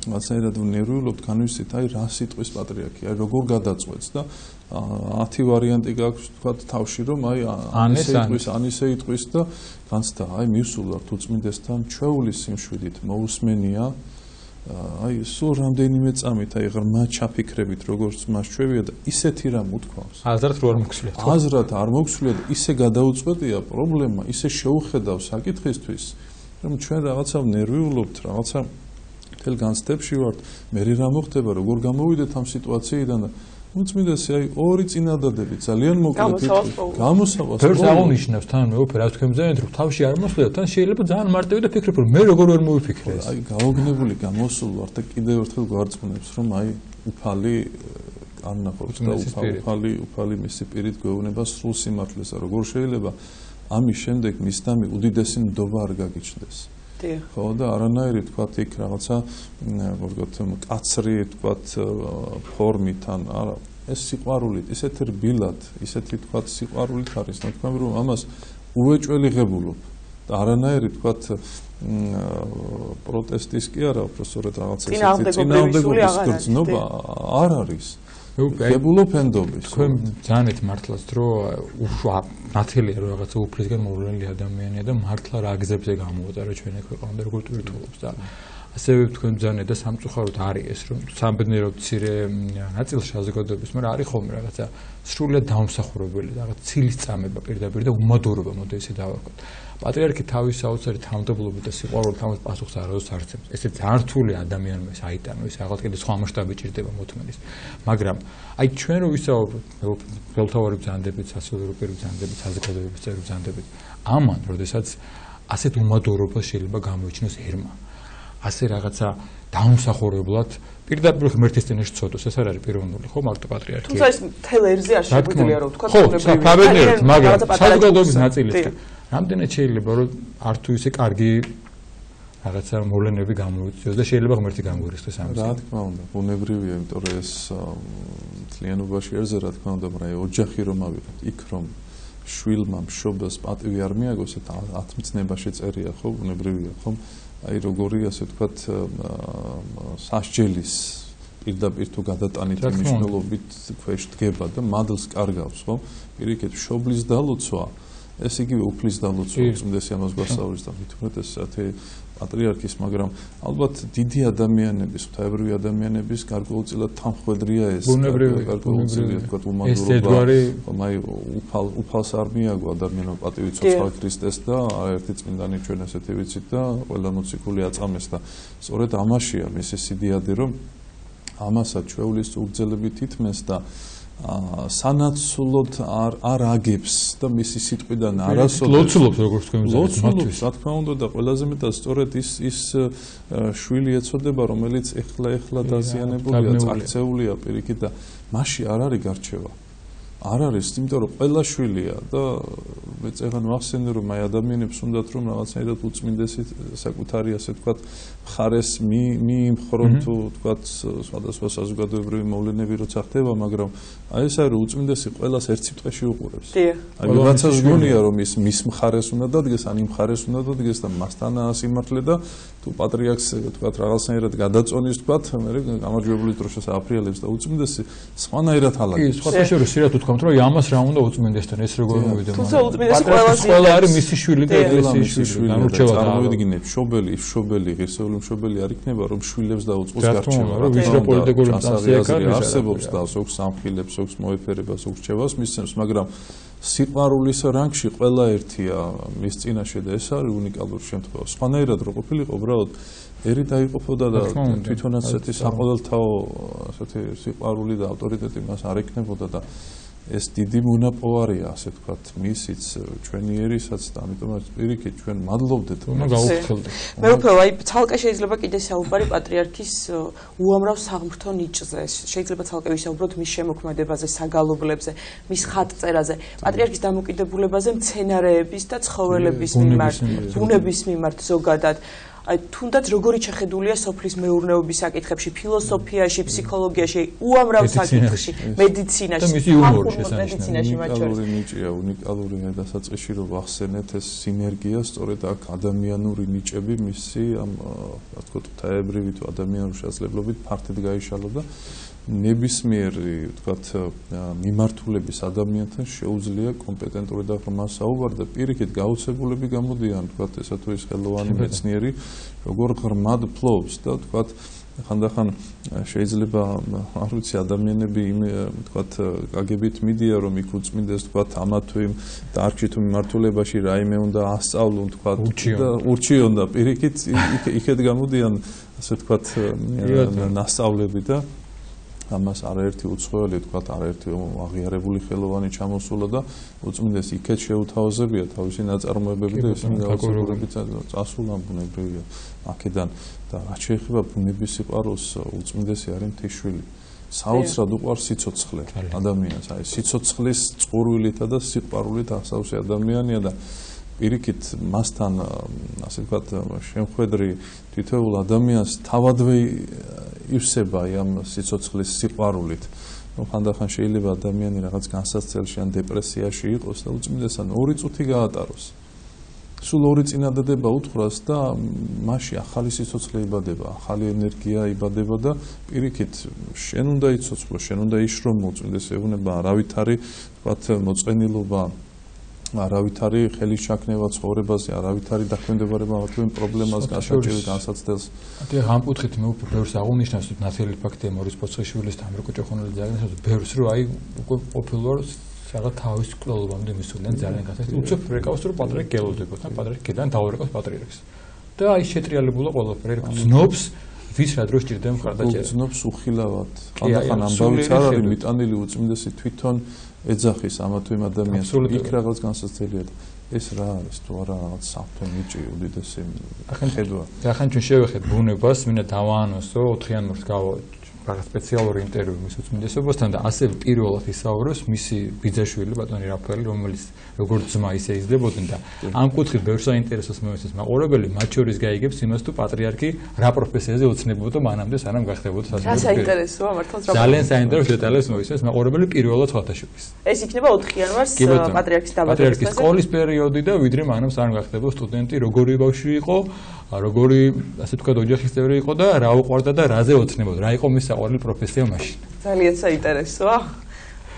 რაღაცნაირად ვნერვიულობთ განვისით, აი რა სიტყვის პატრიარქი, აი როგორ გადაწყვეტს და 10 ვარიანტი გაქვს თქვა თავში, რომ აი ანისე იტყვის და განცდა, აი მივსულ ვართ უწმინდესთან, ჩვეული სიმშვიდით მოусმენია აი სულ რამდენიმე წამით აი ღრმა ჩაფიქრებით როგორც მას ჩვევია და ისეთი რამ უთქვავს აზრად რო არ მოგცვლიათ აზრად არ მოგცვლიათ და ისე გადაუწყვეტია პრობლემა ისე შეუხედავ საკითხისთვის რომ ჩვენ რაღაცა ნერვიულობთ რაღაცა თელ განცდებში ვართ მე რა მოხდება როგორ გამოვიდეთ ამ სიტუაციიდან და უწმინდესი აი ორი წინადადები ძალიან მოკლედ გამოსავალს ფერს აღნიშნავს თან მე უფერ რა თქვენ ბრძანეთ რომ თავში არ მოსვლეთ თან შეიძლება ძალიან მარტივი და ფიქრობ რომ მე როგორ ვერ მოვიფიქრე ეს აი გაოგნებული გამოსულ ვარ და კიდევ ერთხელ გვარწმუნებს რომ აი უფალი ანახობს და უფალი მისი პირით გვეუბნება სრულ სიმართლეს როგორ შეიძლება ამის შემდეგ მისდამი უდიდესი ნდობა არ გაგიჩნდეს ხო და არანაირი თქვათ იქ რაღაცა როგორ ვთქვათ კაცრი თქვათ ფორმით ან არა ეს სიყვარულით ისეთ რბილად ისეთი თქვათ სიყვარულით არის თქვენ რომ ამას უეჭველიღებულობ და არანაირი თქვათ პროტესტის კი არა უბრალოდ რაღაცა ესეთი წინააღმდეგობის გრძნობა არ არის გებულოფენდობის თქვენ ძანეთ მართლაც რომ ნათელია რომ რაღაცა უფლისგან მოვლენილი ადამიანია და მართლა რა გზებზე გამოუწერა ჩვენი ქვეყანა და როგორ ტვირთულობს და ასევე თქვენ ძანეთ და სამწუხაროდ არის ეს რომ სამბედნიერო მცირე ნაწილში საზოგადოების მაგრამ არის ხოლმე რაღაცა სრულად დაუმსახურებელი რაღაც ცილის წამება პირდაპირ და უმადურობა მოდი ესე დავარქვათ პატრიარქი თავის საოცარი თავმდაბლობით და სიყვარულით ამას პასუხს არასდროს არ ცემს. ესე ძალიან რთული ადამიანმა ეს აიტანო, ეს რაღაც კიდე სხვა მასშტაბი ჭირდება მოთმენის. მაგრამ აი ჩვენ რო ვისაუბროთ, მებელთავარი ბრძანდებით, სასულიერო პირი ბრძანდებით, საზოგადოების წევრი ბრძანდებით, ამან, როდესაც ასეთ უმადურობას შეიძლება გამოიჩინოს ერმა. ასე რაღაცა დაუმსახურებლად პირდაპირ ღმერთის წინაშე ცოდოს, ეს არ არის პიროვნული, ხო, მარტო პატრიარქია. თუმცა ეს მთელ ერზე არ შეგვიძლია რომ ვთქვა ბუნებრივი. ხო, მაგრამ საზოგადოების ნაწილისგან რამდენად შეიძლება რომ არ თუ ისე კარგი რაღაცა მოვლენები გამოიწვიოს და შეიძლება ღმერთი გამოირისხოს ამას. რა თქმა უნდა, ბუნებრივია, იმიტომ რომ ეს თლიანობაში ერზე რა თქმა უნდა, მაგრამ ოჯახი რომ ავიღოთ, იქ რომ შვილმა მშობელს პატივი არ მიაგოს, ეს 10 მცნებაში წერია, ხო, ბუნებრივია, ხო? აი როგორი ასე ვთქვათ სასჯელის პირდაპირ თუ გადატანით მნიშვნელობით ქვეშ დგება და მადლს კარგავს, ხო? პირიქით მშობლის დალოცვა ეს იგივე უფლის დალოცვა უწმინდესი ამას გვასწავლის და მით უმეტეს ასეთი პატრიარქის, მაგრამ ალბათ დიდი ადამიანების, ღვთაებრივი ადამიანების გარკვეულწილად თანხმედრია ეს. გარკვეულწილად თქვა უმადურობა, აი უფალს არ მიაგო ადამიანმა პატივი ცოცხალ ქრისტეს და არაერთი წმინდანი ჩვენ ესეთი ვიცით და ყველა მოციქული აწამეს და სწორედ ამაშია მისი სიდიადი რომ ამასაც ჩვეულის უგრძელებით ითმეს და სანაცვლოდ არ აგებს და მისი სიტყვიდან არასოდეს ლოცულობს როგორც თქვენ ლოცულობს რა თქმა უნდა და ყველაზე მეტად სწორედ ის შვილი ეწოდება რომელიც ეხლა დაზიანებულია წაქცეულია პირიქით და მასში არ არის გარჩევა არ არის იმიტომ რომ ყველა შვილია და მე წეგან ვახსენე რომ აი ადამიანებს უნდათ რომ რაღაცნაირად უწმინდესი საკუთარი ასე ვთქვათ მხარეს მიიმხრონ თუ ვთქვათ სხვადასხვა საზოგადოებრივი მოვლენები როცა ხდება მაგრამ აი ეს არის რომ უწმინდესი ყველას ერთ სიტყვაში უყურებს აი ვიღაცას გონია რომ ის მის მხარეს უნდა დადგეს ან იმ მხარეს უნდა დადგეს და მასთანაა სიმართლე და თუ პატრიარქს ვთქვათ რაღაცნაირად გადაწონის ვთქვათ მე გამარჯვებული დროშას აფრიალებს და უწმინდესი სხვანაირად ალაგებს კი სხვათა შორის სირად ვთქვათ რომ ამას რა უნდა უწმინდესთან ეს როგორ მოვიდა თუმცა უწმინდესი ყველა არის მისი შვილი და ეკლესიის შვილი განურჩევა წარმოიდგინეთ მშობელი ღირსეული მშობელი არ იქნება რომ შვილებს დაუწყოს გარჩევა რომ ის რა პოლიტიკური ინსტანცია არსებობს და ზოგს ამხილებს ზოგს მოეფერება ზოგს რჩევას მისცემს მაგრამ სიყვარულის რანგში ყველა ერთია მის წინაშე და ეს არის უნიკალური შემთხვევა სხვანაირად რო ყოფილიყო უბრალოდ ერი დაიყოფოდა და თვითონაც ესეთი საყოველთაო ასეთი სიყვარული და ავტორიტეტი მას არ ექნებოდა და ეს დიდი მონაპოვარია ასე ვთქვათ მისიც ჩვენიერისაც და ამიტომაც პირიქით ჩვენ მადლობდეთ რომ გაუხსნით მე უფრო აი ცალკე შეიძლება კიდე საუბარი პატრიარქის უამრავ საღმრთო ნიჭზე შეიძლება ცალკე ვისაუბროთ მის შემოქმედებაზე საგალობლებზე მის ხატწერაზე პატრიარქის დამოკიდებულებაზე მცენარეების და ცხოველების მიმართ ბუნების მიმართ ზოგადად აი თუნდაც როგორი შეხედულია სოფლის მეურნეობის საკითხებში, ფილოსოფიაში, ფსიქოლოგიაში, უამრავ საკითხში, მედიცინაში, და მისი იუმორი მედიცინაში მათ შორის. უნიკალური დასაწყისში რომ ახსენეთ ეს სინერგია, სწორედ აქ ადამიანური ნიჭები მისი ამ რა თქმა უნდა ღვთაებრივი თუ ადამიანური შესაძლებლობით ფართედ გაიშალა და ნებისმიერი ვთქვათ მიმართულების ადამიანთან შეუძლია კომპეტენტური და ღრმა საუბარი და პირიქით გაუცებულები გამოდიან ვთქვათ ესა თუ ის ხელოვანი მეცნიერი როგორ ღრმად ფლობს და ვთქვათ ხანდახან შეიძლება არ ვიცი ადამიანები ვთქვათ გაგებით მიდია რომ იქ უწმინდეს ვთქვათ ამა თუ იმ დარგში თუ მიმართულებაში რაიმე უნდა ასწავლონ ვთქვათ და ურჩიონ და პირიქით იქეთ გამოდიან ასე ვთქვათ ნასწავლები და ამას არაერთი უცხოელი ვთქვათ არაერთი აღიარებული ხელოვანი ჩამოსულა და უწმინდეს იქეთ შეუთავაზებია თავისი ნაწარმოებები და ისინი გაუცებულებით წასულა ბუნებრივია აქედან და რაც შეეხება ბუნების სიყვარულს უწმინდესი არის მთიშვილი საოცრად უყვარს სიცოცხლე ადამიანს აი სიცოცხლის წყურვილითა და სიყვარულით ასავსე ადამიანია და პირიქით მასთან ასე ვთქვათ შემხედრი თითოეულ ადამიანს თავადვე ივსება ამ სიცოცხლის სიყვარულით. ხანდახან შეიძლება ადამიანი რაღაც განსაცდელში ან დეპრესიაში იყოს და უწმინდესთან 2 წუთი გაატაროს. სულ 2 წინადადება უთხრას და მასში ახალი სიცოცხლე იბადება, ახალი ენერგია იბადება და პირიქით შენ უნდა იცოცხლო, შენ უნდა იშრომო უწმინდესი ეუბნება არავითარი ვთქვათ მოწყენილობა არავითარი ხელის ჩაქნევა ცხოვრებაზე, არავითარი დაქვემდებარება თუ იმ პრობლემას გასაჭირო განსაცდელს. დიახ, ამ კუთხით მე უფრო ბევრს აღუნიშნავს, რომ ნათელი ფაქტია მორის პოცხიშვილის და ამრიკო ჭოხონელიძე აგნესოს ბევრს რომ აი უკვე ყოფილვარ რაღაც თავის კვლელობამდე მისულიან ძალიან გასაგებია. უცებ რეკავს რომ პატრიარქი გელოდებოდა, პატრიარქი კედან დაურეკავს პატრიარქს. და აი შეტრიალებულა ყველაფერი, ცნობს ვის რა დროს ჭირდება მხარდაჭერა. ცნობს უხილავად. ხანდახან ამბავიც არ არის მიტანილი უწმინდესი თვითონ ეძახის ამა თუ იმ ადამიანს იქ რაღაც განსაცდელია და ეს რა არის თუ არა რაღაც საფრთხე ნიჭი უდიდესი ხედვა. ახლა ჩვენ შევეხეთ ბუნებას, მინდა დავაანონსო 4 იანვარს გავა რაღაც სპეციალური ინტერვიუ მის უწმინდესობასთან და ასევე პირველად ისაუბრებს მისი ბიძაშვილი ბატონი რაფაელი, რომელიც როგორც ძმა ისე იზრდებოდნენ და ამ კუთხით ბევრ საინტერესოს მოეცეს მაყურებელი, მათ შორის გაიგებს იმას თუ პატრიარქი რა პროფესიაზე ოცნებობდა მანამდე სანამ გახდებოდა სასწავლო. რა საინტერესოა მართლაც რა. ძალიან საინტერესო დეტალებს მოისმენს მაყურებელი პირველად ხალხაშობის. ეს იქნება 4 იანვარს პატრიარქის დაბადების პატრიარქის სკოლის პერიოდი და ვიდრე მანამ სანამ გახდებოდა სტუდენტი, როგორი ბავშვი იყო, როგორი ასე ვთქვათ ოჯახის წევრი იყო და რა უყვარდა და რაზე ოცნებოდა, რა იყო მის საყვარელი პროფესია მაშინ. ძალიან საინტერესოა.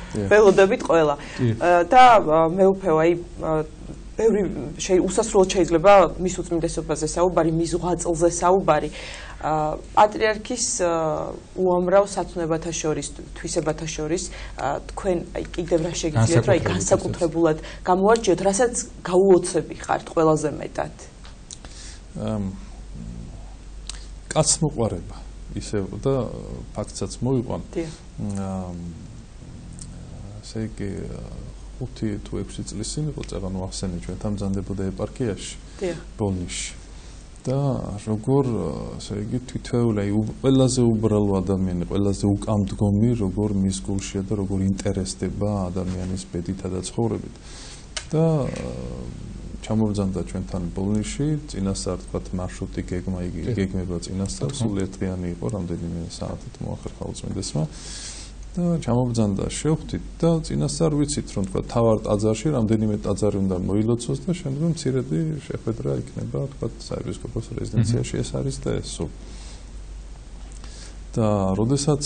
ველოდებით ყველა. და მე უფევ აი ბევრი უსასრულოდ შეიძლება მის უწმინდესობაზე საუბარი, მის ღვაწლზე საუბარი. პატრიარქის უამრავ სათნოებათა შორის, თვისებათა შორის თქვენ აი კიდევ რა შეგიძლიათ რა განსაკუთრებულად გამოარჩიოთ, რასაც გაუოცები ხართ ყველაზე მეტად. კაცმოყვარება ისევ და ფაქტსაც მოვიყვან. ესე იგი 5 თუ 6 წლის წინ იყო წეგანო ახსენე ჩვენთან მზანდებოდა ეპარქიაში ბოლნიში და როგორ ესე იგი თითოეული ყველაზე უბრალო ადამიანი, ყველაზე უკამდგომი, როგორ მის გულშია და როგორ ინტერესდება ადამიანის ბედითა და ცხოვრებით და ჩამოვძანდა ჩვენთან ბოლნიში, წინასწარ თქვათ მარშრუტი გეგმება წინასწარ, სულ ერთიანი იყო, რამდენიმე საათით მოახერხა უწმინდესმა და ჩამოვძანდა შევხვდით და წინასწარ ვიცით რომ თქვათ თავარ ტაძარში რამდენიმე ტაძარი უნდა მოილოცოს და შემდგომ მცირედი შეხვედრა იქნება თქვათ საეპისკოპოს რეზიდენციაში ეს არის და ესო და როდესაც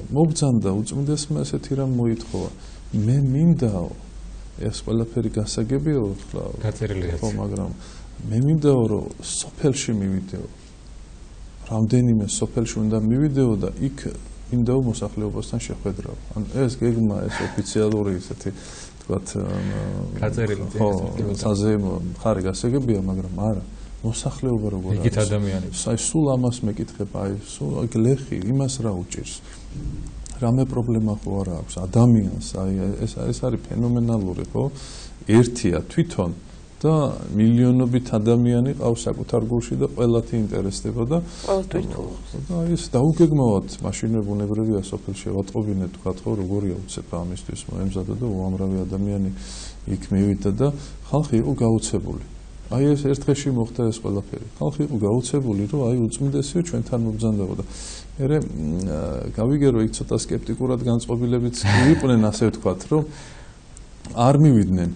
მობძანდა უწმინდესმა ესეთი რამ მოითხოვა მე მინდაო ეს ყველაფერი გასაგებია ხო გაწერილია ხო მაგრამ მე მინდაო რომ სოფელში მივიდეო რამდენიმე სოფელში უნდა მივიდეო და იქ მინდაო მოსახლეობასთან შეხვედრავ ან ეს გეგმა ეს ოფიციალური ისეთი თქვათ გაწერილი ხო საზეიმო ხარი გასაგებია მაგრამ არა მოსახლეობა როგორ არის იქით ადამიანები აი სულ ამას მეკითხებ აი სულ გლეხი იმას რა უჭირს რამე პრობლემა ხო არა აქვს ადამიანს აი ეს არის ფენომენალური ხო ერთია თვითონ და მილიონობით ადამიანი ყავს საკუთარ გულში და ყველათი ინტერესდება და ეს დაუგეგმავად მაშინვე ბუნებრივია სოფელში ვატყობინეთ თქვათ ხო როგორია უცებ ამისთვის მოემზადა და უამრავი ადამიანი იქ მივიდა და ხალხი იყო გაუცებული აი ეს ერთ დღეში მოხდა ეს ყველაფერი. ხალხი იყო გაოცებული, რომ აი უწმინდესიო ჩვენთან მობრძანდებოდა. მე გავიგერო იქ ცოტა სკეპტიკურად განწყობილებიც იყვნენ, ასე ვთქვათ, რომ არ მივიდნენ.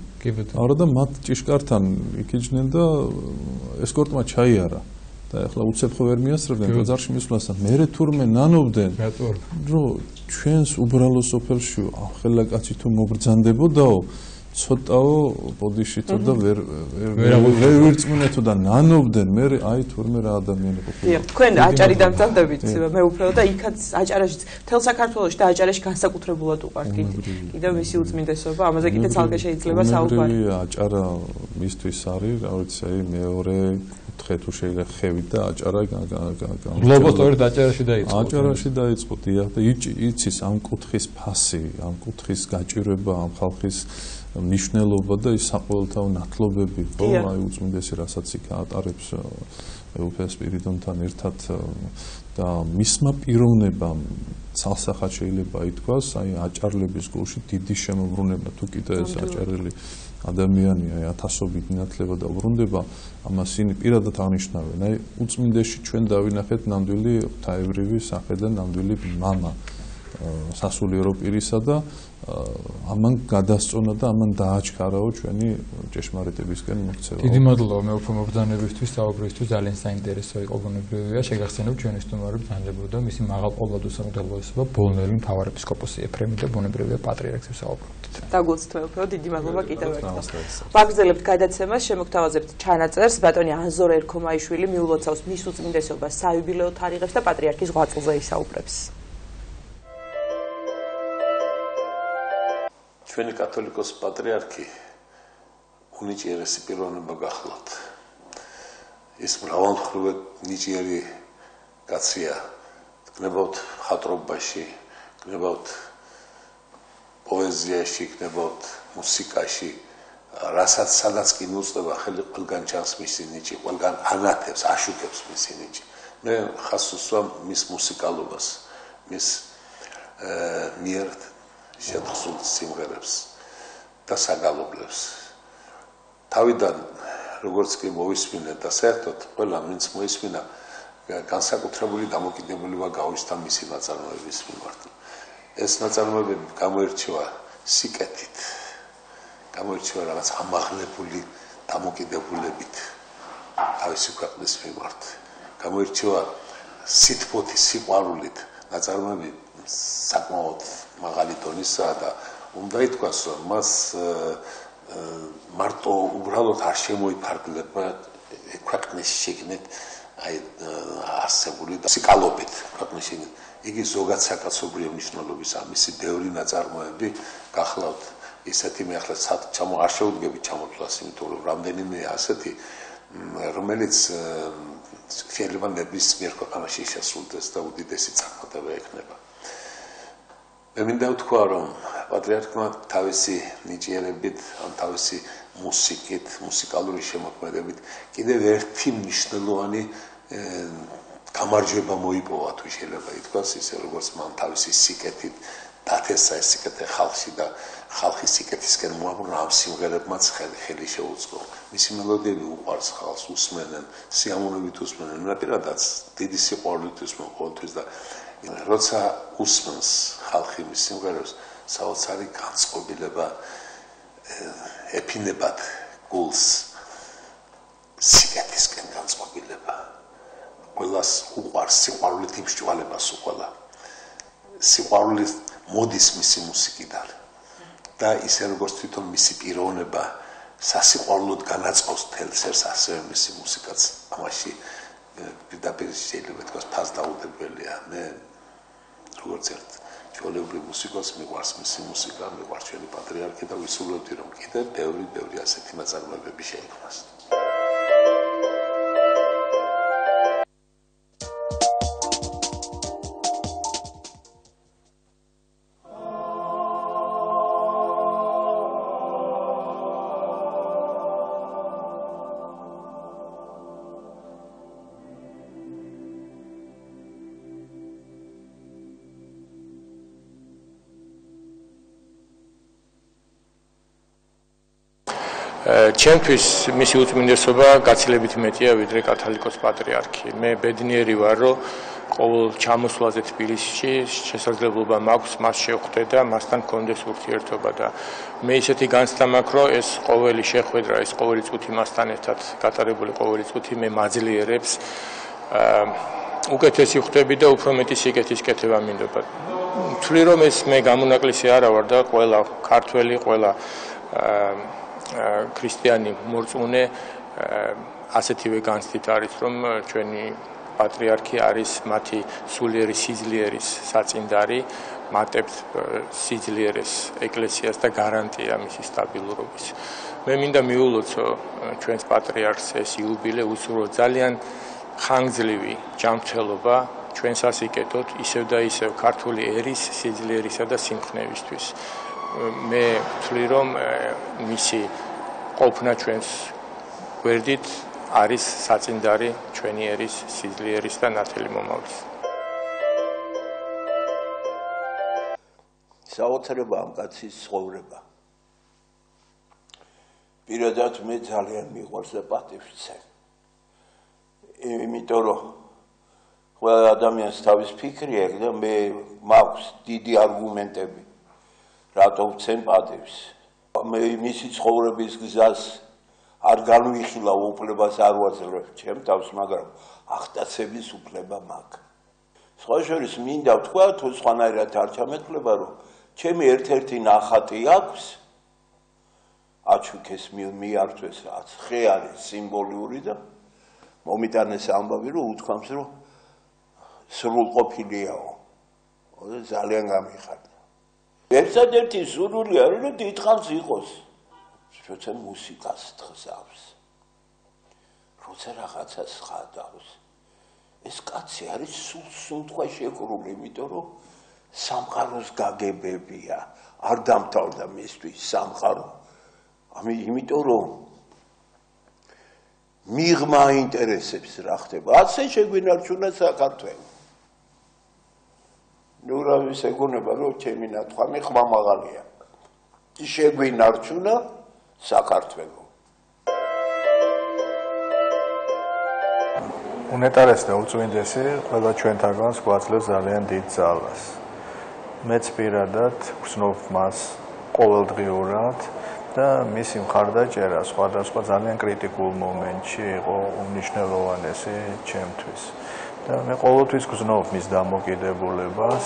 არა და მათ ჭიშკართან იქიჯნენ და ესკორტმა ჩაიარა. და ახლა უცებ ხო ვერ მიასწრებდნენ ბაზარში მისვლასთან. მე თურმე ნანობდნენ, რომ ჩვენს უბრალო სოფელში ახლა კაცი თუ მობრძანდებოდაო, ცოტაო ბოდიშითო და ვერ ვირწმუნეთო და ნანობდნენ, მე აი თურმე რა ადამიანი ყოფილა. თქვენ აჭარიდან მძამდებით, მე უფერო და იქაც აჭარაში, თელ საქართველოში და აჭარაში განსაკუთრებულად უყვართ კიდევ მისი უწმინდესობა, ამაზე კიდე ცალკე შეიძლება საუბარი. აჭარა მისთვის არის, რა ვიცი, აი მეორე ხე თუ შეიძლება ხევით და აჭარა გლობოსტორით აჭარაში დაიწყო. აჭარაში დაიწყო, დიახ და იცის ამ კუთხის ფასი, ამ კუთხის გაჭირვება, ამ ხალხის მნიშვნელობა და ის საყოველთაო ნათლობები, ხო, აი უწმინდესი რასაც იქ ატარებს ეუფეს სპირიდონთან ერთად და მისმა პიროვნებამ ცალსახად შეიძლება ითქვას, აი აჭარლების გულში დიდი შემოbrunება თუ კიდე ეს აჭარელი ადამიანი აი ათასობით ნათლება და ვრუნდება, ამას ისინი პირადად აღნიშნავენ. აი უწმინდესში ჩვენ დავინახეთ ნამდვილი ღვთაებრივი სახე და ნამდვილი მამა სასულიერო პირისა და ამან გადასწონა და ამან დააჩქარაო ჩვენი ჭეშმარიტებისკენ მოქცევა. დიდი მადლობა მეუფე მობრძანებისთვის, საუბრისთვის, ძალიან საინტერესო იყო, ბუნებრივია. შეგახსენებთ ჩვენი სტუმარი ბრძანდებოდა მისი მაღალყოლადო სამღვდელოება ბოლნელი მთავარეპისკოპოსი ეფრემი და ბუნებრივია პატრიარქს საუბრობთ. დაგულწრფ მეუფეო, დიდი მადლობა კიდევ ერთხელ. ვაგრძელებთ გადაცემას, შემოგთავაზებთ ჩანაწერს, ბატონი ანზორ ერქომაიშვილი მიულოცავს მის უწმინდესობას საიუბილეო თარიღებს და პატრიარქის ღვაწლზე ისაუბრებს. ჩვენი კათოლიკოს პატრიარქი უნიჭიერესი პიროვნება გახლავთ. ის მრავალმხრივი ნიჭიერი კაცია, გნებავთ ხატრობაში, გნებავთ პოეზიაში, გნებავთ მუსიკაში, რასაც სადაც კი მოწდება ხელი ყველგან ჩანს მისი ნიჭი, ყველგან ანათებს, აშუქებს მისი ნიჭი. მე ხას უსვამ მის მუსიკალობას, მის მიერ შეთხსულ სიმღერებს და საგალობლებს. თავიდან როგორც კი მოვისმინე და საერთოდ ყველა ვინც მოისმინა განსაკუთრებული დამოკიდებულება გაუჩნდა მისი ნაწარმოების მიმართ. ეს ნაწარმოებები გამოირჩევა სიკეთით, გამოირჩევა რაღაც ამაღლებული დამოკიდებულებით თავისი ქვეყნის მიმართ, გამოირჩევა სითბოთი, სიყვარულით. ნაწარმოები საკმაოდ მაღალი დონისაა და უნდა ითქვას, რომ მას მარტო უბრალოდ არ შემოიფარგლება ქვეყნის შიგნით აი არსებული და სიკალობით ქვეყნის შიგნით. იგი ზოგად საკაცობრიო მნიშვნელობის ამისი ბევრი ნაწარმოები გახლავთ ისეთი მე ახლა არ შეუდგებით ჩამოთვლას, იმიტომ რომ რამდენიმე ასეთი რომელიც შეიძლება ნებისმიერ ქვეყანაში შესრულდეს და უდიდესი წარმატება ექნება. მე მინდა ვთქვა, რომ პატრიარქმა თავისი ნიჭიერებით, ან თავისი მუსიკით, მუსიკალური შემოქმედებით კიდევ ერთი მნიშვნელოვანი გამარჯვება მოიპოვა, თუ შეიძლება ითქვას, ისე როგორც მან თავისი სიკეთით დათესა ეს სიკეთე ხალხში და ხალხის სიკეთისკენ მოაბრუნა, ამ სიმღერებმაც ხელი შეუწყო. მისი მელოდიები უყვარს ხალხს, უსმენენ, სიამოვნებით უსმენენ, ნაპირადაც დიდი სიყვარულით უსმენ ყოველთვის და როცა უსმენს ხალხი მის სიმღერებს, საოცარი განწყობილება ეფინებათ გულს, სიკეთისკენ განწყობილება. ყველას უყვარს სიყვარულით იმსჭვალებას უყოლა. სიყვარულით მოდის მისი მუსიკიდან და ისე როგორც თვითონ მისი პიროვნება სასიყვარულოდ განაწყობს თელს ერთ ასევე მისი მუსიკაც ამაში პირდაპირ შეიძლება ითქვას ფასდაუდებელია. მე როგორც ერთ ჩვეულებრივ მუსიკოს მიყვარს მისი მუსიკა, მიყვარს ჩვენი პატრიარქი და ვისურვებდი რომ კიდევ ბევრი ასეთი ნაწარმოებები შეიქმნას. ჩემთვის მისი უწმინდესობა გაცილებით მეტია ვიდრე კათოლიკოს პატრიარქი. მე ბედნიერი ვარ, რომ ყოველ ჩამოსვლაზე თბილისში შესაძლებლობა მაქვს მას შევხვდე და მასთან გქონდეს ურთიერთობა და მე ისეთი განცდა მაქვს, რომ ეს ყოველი შეხვედრა, ეს ყოველი წუთი მასთან ერთად გატარებული ყოველი წუთი მე მაძლიერებს უკეთესი ხვდები და უფრო მეტი სიკეთის კეთება მინდობა. ვთვლი რომ ეს მე გამონაკლისი არა ვარ და ყველა ქართველი, ყველა ქრისტიანი მორწმუნე ასეთივე განცდით არის, რომ ჩვენი პატრიარქი არის მათი სულიერი სიძლიერის საწინდარი, მატებთ სიძლიერეს ეკლესიას და გარანტია მისი სტაბილურობის. მე მინდა მიულოცო ჩვენს პატრიარქს ეს იუბილე უსურვო ძალიან ხანგრძლივი ჯანმრთელობა ჩვენს ასიკეთოთ ისევ და ისევ ქართული ერის სიძლიერისა და სიმხნევისთვის. მე ვთვლი რომ მისი ყოფნა ჩვენს გვერდით არის საწინდარი ჩვენი ერის სიძლიერის და ნათელი მომავლის. საოცრება ამ კაცის ცხოვრება. პირადად მე ძალიან მიყვარს და პატივს ვცემ. იმიტომ რომ ყველა ადამიანს თავის ფიქრი აქვს და მე მაქვს დიდი არგუმენტები რატო ვცემ პატივს. მე მისი ცხოვრების გზას არ განვიხილა უფლებას არ ვაძლევ ჩემ თავს, მაგრამ ახტაცების უფლება მაქვს. სხვა შორის მინდა ვთქვა, თუ სხვანაირად არ ჩამეთვლება, რომ ჩემი ერთ-ერთი ნახატი აქვს, აჩუქეს მიართვეს რაც ხე არის სიმბოლიური და მომიტანეს ამბავი, რომ უთქვამს, რომ სრულყოფილიაო. ძალიან გამიხარდა. ერთადერთი სურვილი არის, რომ დიდხანს იყოს. როცა მუსიკას თხზავს, როცა რაღაცას ხადავს. ეს კაცი არის სულ შეკრული, იმიტომ რომ სამყაროს გაგებებია, არ დამთავრდა მისთვის სამყარო. იმიტომ რომ მიღმა ინტერესებს რა ხდება. ასე შეგვინარჩუნა საქართველო. ნუ რა ვისეგონება, რომ ჩემი ნათქვამი ხმამაღალია. შეგვინარჩუნა საქართველო. უნეტარესი და უწმინდესი ყველა ჩვენთაგანს გვაძლევს ძალიან დიდ ძალას. მეც პირადად ვგრძნობ მას ყოველდღიურად და მისი მხარდაჭერა სხვადასხვა ძალიან კრიტიკულ მომენტში იყო უმნიშვნელოვანესი ჩემთვის. და მე ყოველთვის ვგრძნობ მის დამოკიდებულებას,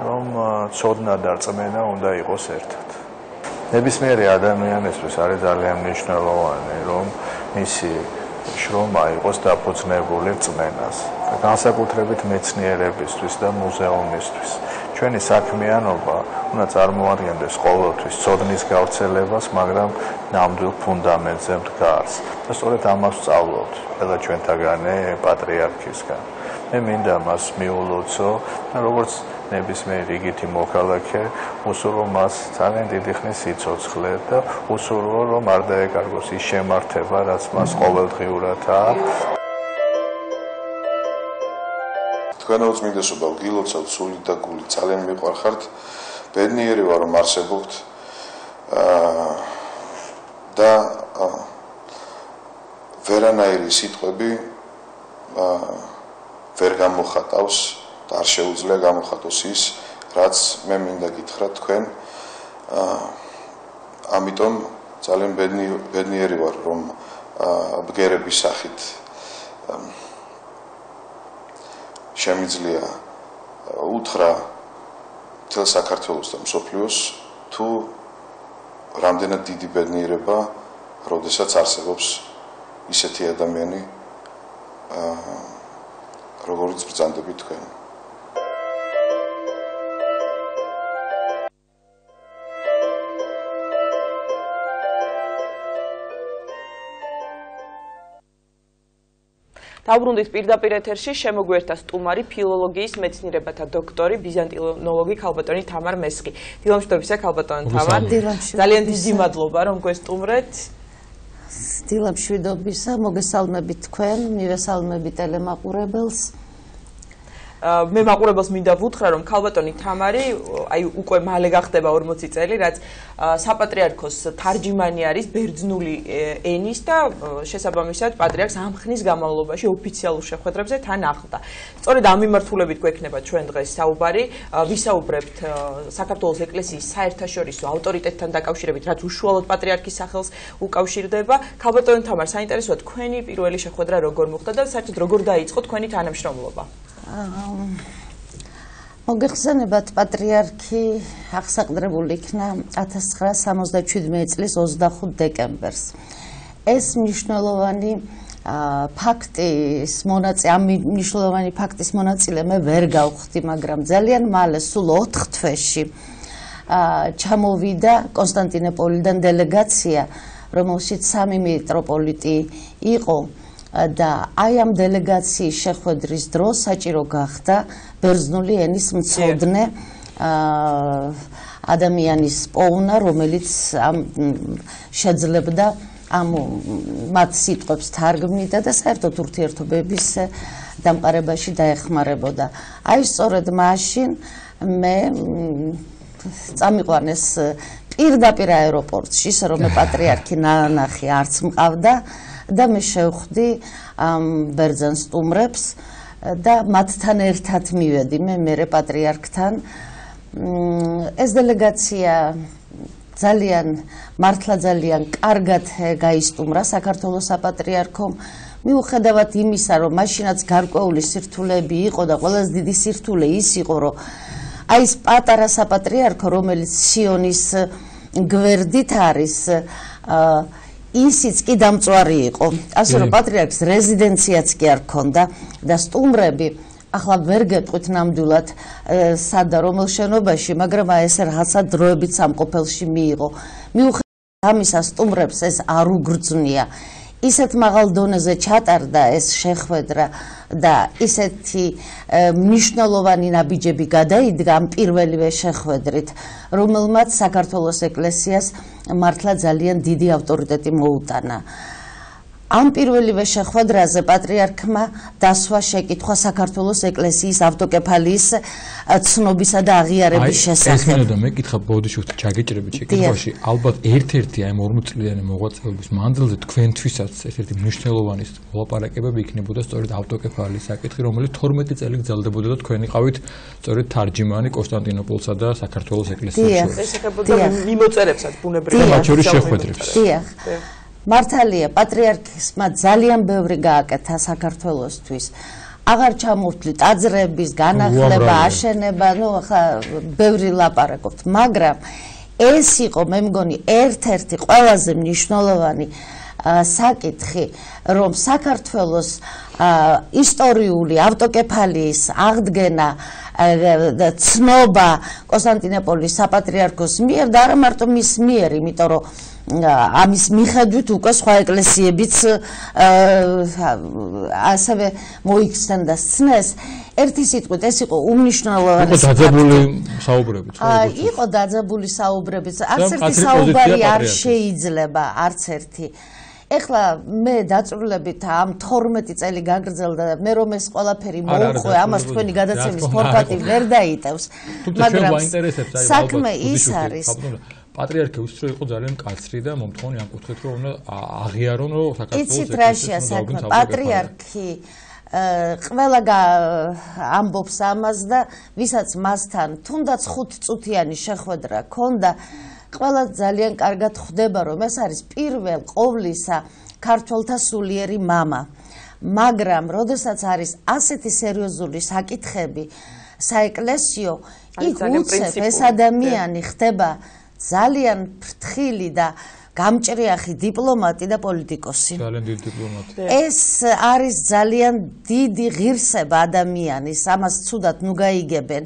რომ ცოდნა და რწმენა უნდა იყოს ერთად. ნებისმიერი ადამიანისთვის არის ძალიან მნიშვნელოვანი, რომ მისი შრომა იყოს დაფუძნებული რწმენას. განსაკუთრებით მეცნიერებისთვის და მუზეუმისთვის. ჩვენი საქმიანობა უნდა წარმოადგენდეს ყოველთვის ცოდნის გავრცელებას, მაგრამ ნამდვილ ფუნდამენტზე მდგარს. და სწორედ ამას ვსწავლობთ ყველა ჩვენთაგანი პატრიარქისგან. მე მინდა მას მიულოცო და როგორც ნებისმიერ რიგითი მოქალაქე უსურვო მას ძალიან დიდი ხნის სიცოცხლე და უსურვო რომ არ დაეკარგოს ის შემართება, რაც მას ყოველდღიურად აქვს. თქვენო უწმინდესობა, ვგილოცავთ სული და გული, ძალიან მიყვარხართ. ბედნიერი ვარ რომ არსებობთ და ვერანაირი სიტყვები ვერ გამოხატავს და არ შეუძლია გამოხატოს ის, რაც მე მინდა გითხრათ თქვენ. ამიტომ ძალიან ბედნიერი ვარ, რომ ბგერების სახით შემიძლია უთხრა მთელ საქართველოს და მსოფლიოს თუ რამდენად დიდი ბედნიერება, როდესაც არსებობს ისეთი ადამიანი, როგორც ბრძანდებით თქვენ. დაუბრუნდით პირდაპირ ეთერში შემოგვერთა სტუმარი, ფილოლოგიის მეცნიერებათა დოქტორი, ბიზანტინოლოგი ქალბატონი თამარ მესხი. დილამშვიდობისა ქალბატონი თამარ. ძალიან დიდი მადლობა რომ გვესტუმრეთ. დილამშვიდობისა, მოგესალმებით თქვენ, მივესალმებით ტელემაყურებელს. მე მაყურებელს მინდა ვუთხრა, რომ ქალბატონი თამარი აი უკვე მალე გახდება 40 წელი, რაც საპატრიარქოს თარჯიმანი არის ბერძნული ენის და შესაბამისად პატრიარქს ამ ხნის განმავლობაში ოფიციალურ შეხვედრებზე თან ახლდა. სწორედ ამ მიმართულებით გვექნება ჩვენ დღეს საუბარი, ვისაუბრებთ საქართველოს ეკლესიის საერთაშორისო ავტორიტეტთან დაკავშირებით, რაც უშუალოდ პატრიარქის სახელს უკავშირდება. ქალბატონი თამარ, საინტერესოა თქვენი პირველი შეხვედრა როგორ მოხდა და საერთოდ როგორ დაიწყო თქვენი თანამშრომლობა? მოგეხსენებათ, პატრიარქი აღსაყდრებული იქნა 1977 წლის 25 დეკემბერს. ეს მნიშვნელოვანი ფაქტის მონაწილე, ამ მნიშვნელოვანი ფაქტის მონაწილე მე ვერ გავხდი, მაგრამ ძალიან მალე, სულ 4 თვეში ჩამოვიდა კონსტანტინოპოლიდან დელეგაცია, რომელშიც 3 მიტროპოლიტი იყო. და აი ამ დელეგაციის შეხვედრის დროს საჭირო გახდა ბერძნული ენის მცოდნე ადამიანის პოვნა, რომელიც შეძლებდა მათ სიტყვებს თარგმნიდა და საერთოდ ურთიერთობების დამყარებაში დაეხმარებოდა. აი სწორედ მაშინ მე წამიყვანეს პირდაპირ აეროპორტში, ისე რომ პატრიარქი ნანახი არც მყავდა და მე შევხვდი ბერძენ სტუმრებს და მათთან ერთად მივედი მე პატრიარქთან. ეს დელეგაცია მართლა ძალიან კარგად გაისტუმრა საქართველოს საპატრიარქომ, მიუხედავად იმისა, რომ მაშინაც გარკვეული სირთულეები იყო და ყველაზე დიდი სირთულე ის იყო, რომ აი ეს პატარა საპატრიარქო, რომელიც სიონის გვერდით არის, ისიც კი დამწვარი იყო. ასე რომ პატრიარქს რეზიდენციაც კი არ ჰქონდა და სტუმრები, ახლა ვერ გეტყვით ნამდვილად სად და რომელ შენობაში, მაგრამ ეს რაღაცა დროებით სამყოფელში მიიღო. მიუხედავად ამისა, სტუმრებს ეს არ უგრძნია. ისეთ მაღალ დონეზე ჩატარდა ეს შეხვედრა და ისეთი მნიშვნელოვანი ნაბიჯები გადაიდგა ამ პირველივე შეხვედრით, რომელმაც საქართველოს ეკლესიას მართლა ძალიან დიდი ავტორიტეტი მოუტანა. ამ პირველივე შეხვედრაზე პატრიარქმა დასვა შეკითხვა საქართველოს ეკლესიის ავტოკეფალიის ცნობისა და აღიარების შესახებ. ეს მინდა მე კითხა ბოდიშუხთ ჩაგეჭრებით შეკითხვაში, ალბათ ერთ-ერთი აი 40 წლიანი მოღვაწეობის მანძილზე თქვენთვისაც ერთ-ერთი მნიშვნელოვანი მოლაპარაკებები იქნებოდა სწორედ ავტოკეფალიის საკითხი, რომელიც 12 წელი გრძელდებოდა და თქვენ იყავით სწორედ თარჯიმანი კონსტანტინოპოლსა და საქართველოს ეკლესიის შორის. ეს ეხებოდა მიმოწერებსაც ბუნებრივად. მათ შორის შეხვედრებს. დიახ. მართალია, პატრიარქისმა ძალიან ბევრი გააკეთა საქართველოსთვის. აღარ ჩამოვთვლი ტაძრების განახლება, აშენება, ახლა ბევრი ლაპარაკობთ, მაგრამ ეს იყო, მე მგონი, ერთ-ერთი ყველაზე მნიშვნელოვანი საკითხი, რომ საქართველოს ისტორიული ავტოკეფალიის აღდგენა და ცნობა კონსტანტინოპოლის საპატრიარქოს მიერ და არა მარტო მის მიერ, იმიტომ რომ ამის მიხედვით უკვე სხვა ეკლესიებიც ასევე მოიხსენდა სცნეს. ერთი სიტყვით ეს იყო უმნიშვნელოვანესი. იყო დაძაბული საუბრებით. იყო დაძაბული საუბრებით. არც ერთი საუბარი არ შეიძლება, არც ერთი. ეხლა მე დაწვრილებით ამ 12 წელი გაგრძელდა და მე რომ ეს ყველაფერი მოუყვე, ამას თქვენი გადაცემის ფორმატი ვერ დაიტევს. მაგრამ საქმე ის არის. პატრიარქი უსწრო იყო ძალიან მკაცრი და მომთხოვნი ამ კუთხით რომ უნდა აღიარონ რომ საქართველოს იცით რაშია საქმე, პატრიარქი ყველა ამბობს ამას და ვისაც მასთან თუნდაც 5 წუთიანი შეხვედრა ჰქონდა, ყველა ძალიან კარგად ხვდება რომ ეს არის პირველ ყოვლისა ქართველთა სულიერი მამა. მაგრამ როდესაც არის ასეთი სერიოზული საკითხები საეკლესიო, იქ უცებ ეს ადამიანი ხდება ძალიან ფრთხილი და გამჭრიახი დიპლომატი და პოლიტიკოსი. ძალიან დიდი დიპლომატი. ეს არის ძალიან დიდი ღირსება ადამიანის, ამას ცუდად ნუ გაიგებენ.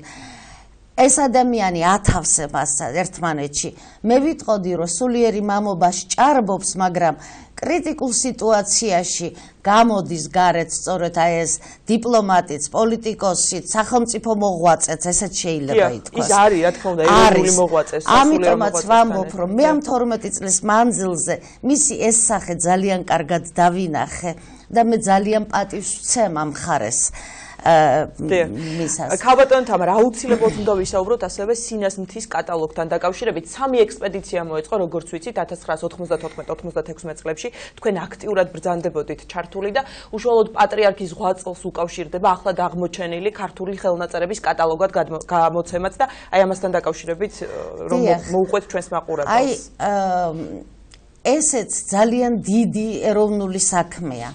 ეს ადამიანი ათავსებას ერთმანეთში. მე ვიტყოდი, რომ სულიერი მამობა სჭარბობს, მაგრამ კრიტიკულ სიტუაციაში გამოდის გარეთ სწორედ აი ეს დიპლომატიც, პოლიტიკოსიც, სახელმწიფო მოღვაწეც, ესეც შეიძლება ითქვას. ის არის, რა თქმა უნდა, ეროვნული მოღვაწე, ამიტომაც ვამბობ, რომ მე ამ 12 წლის მანძილზე მისი ეს სახე ძალიან კარგად დავინახე და მე ძალიან პატივს ვცემ ამ მხარეს. მისას. ქალბატონო თამარ, აუცილებლად უნდა ვისაუბროთ ასევე სინას მთის კატალოგთან დაკავშირებით. 3 ექსპედიცია მოეწყო, როგორც ვიცით, 1994-96 წლებში. თქვენ აქტიურად ბრძანდებოდით ჩართული და უშუალოდ პატრიარქის ზღვაწელს უკავშირდება ახლად აღმოჩენილი ქართული ხელნაწერების კატალოგად გამოცემაც და აი ამასთან დაკავშირებით რომ მოუყვეთ ჩვენს მაყურებელს. ესეც ძალიან დიდი ეროვნული საქმეა.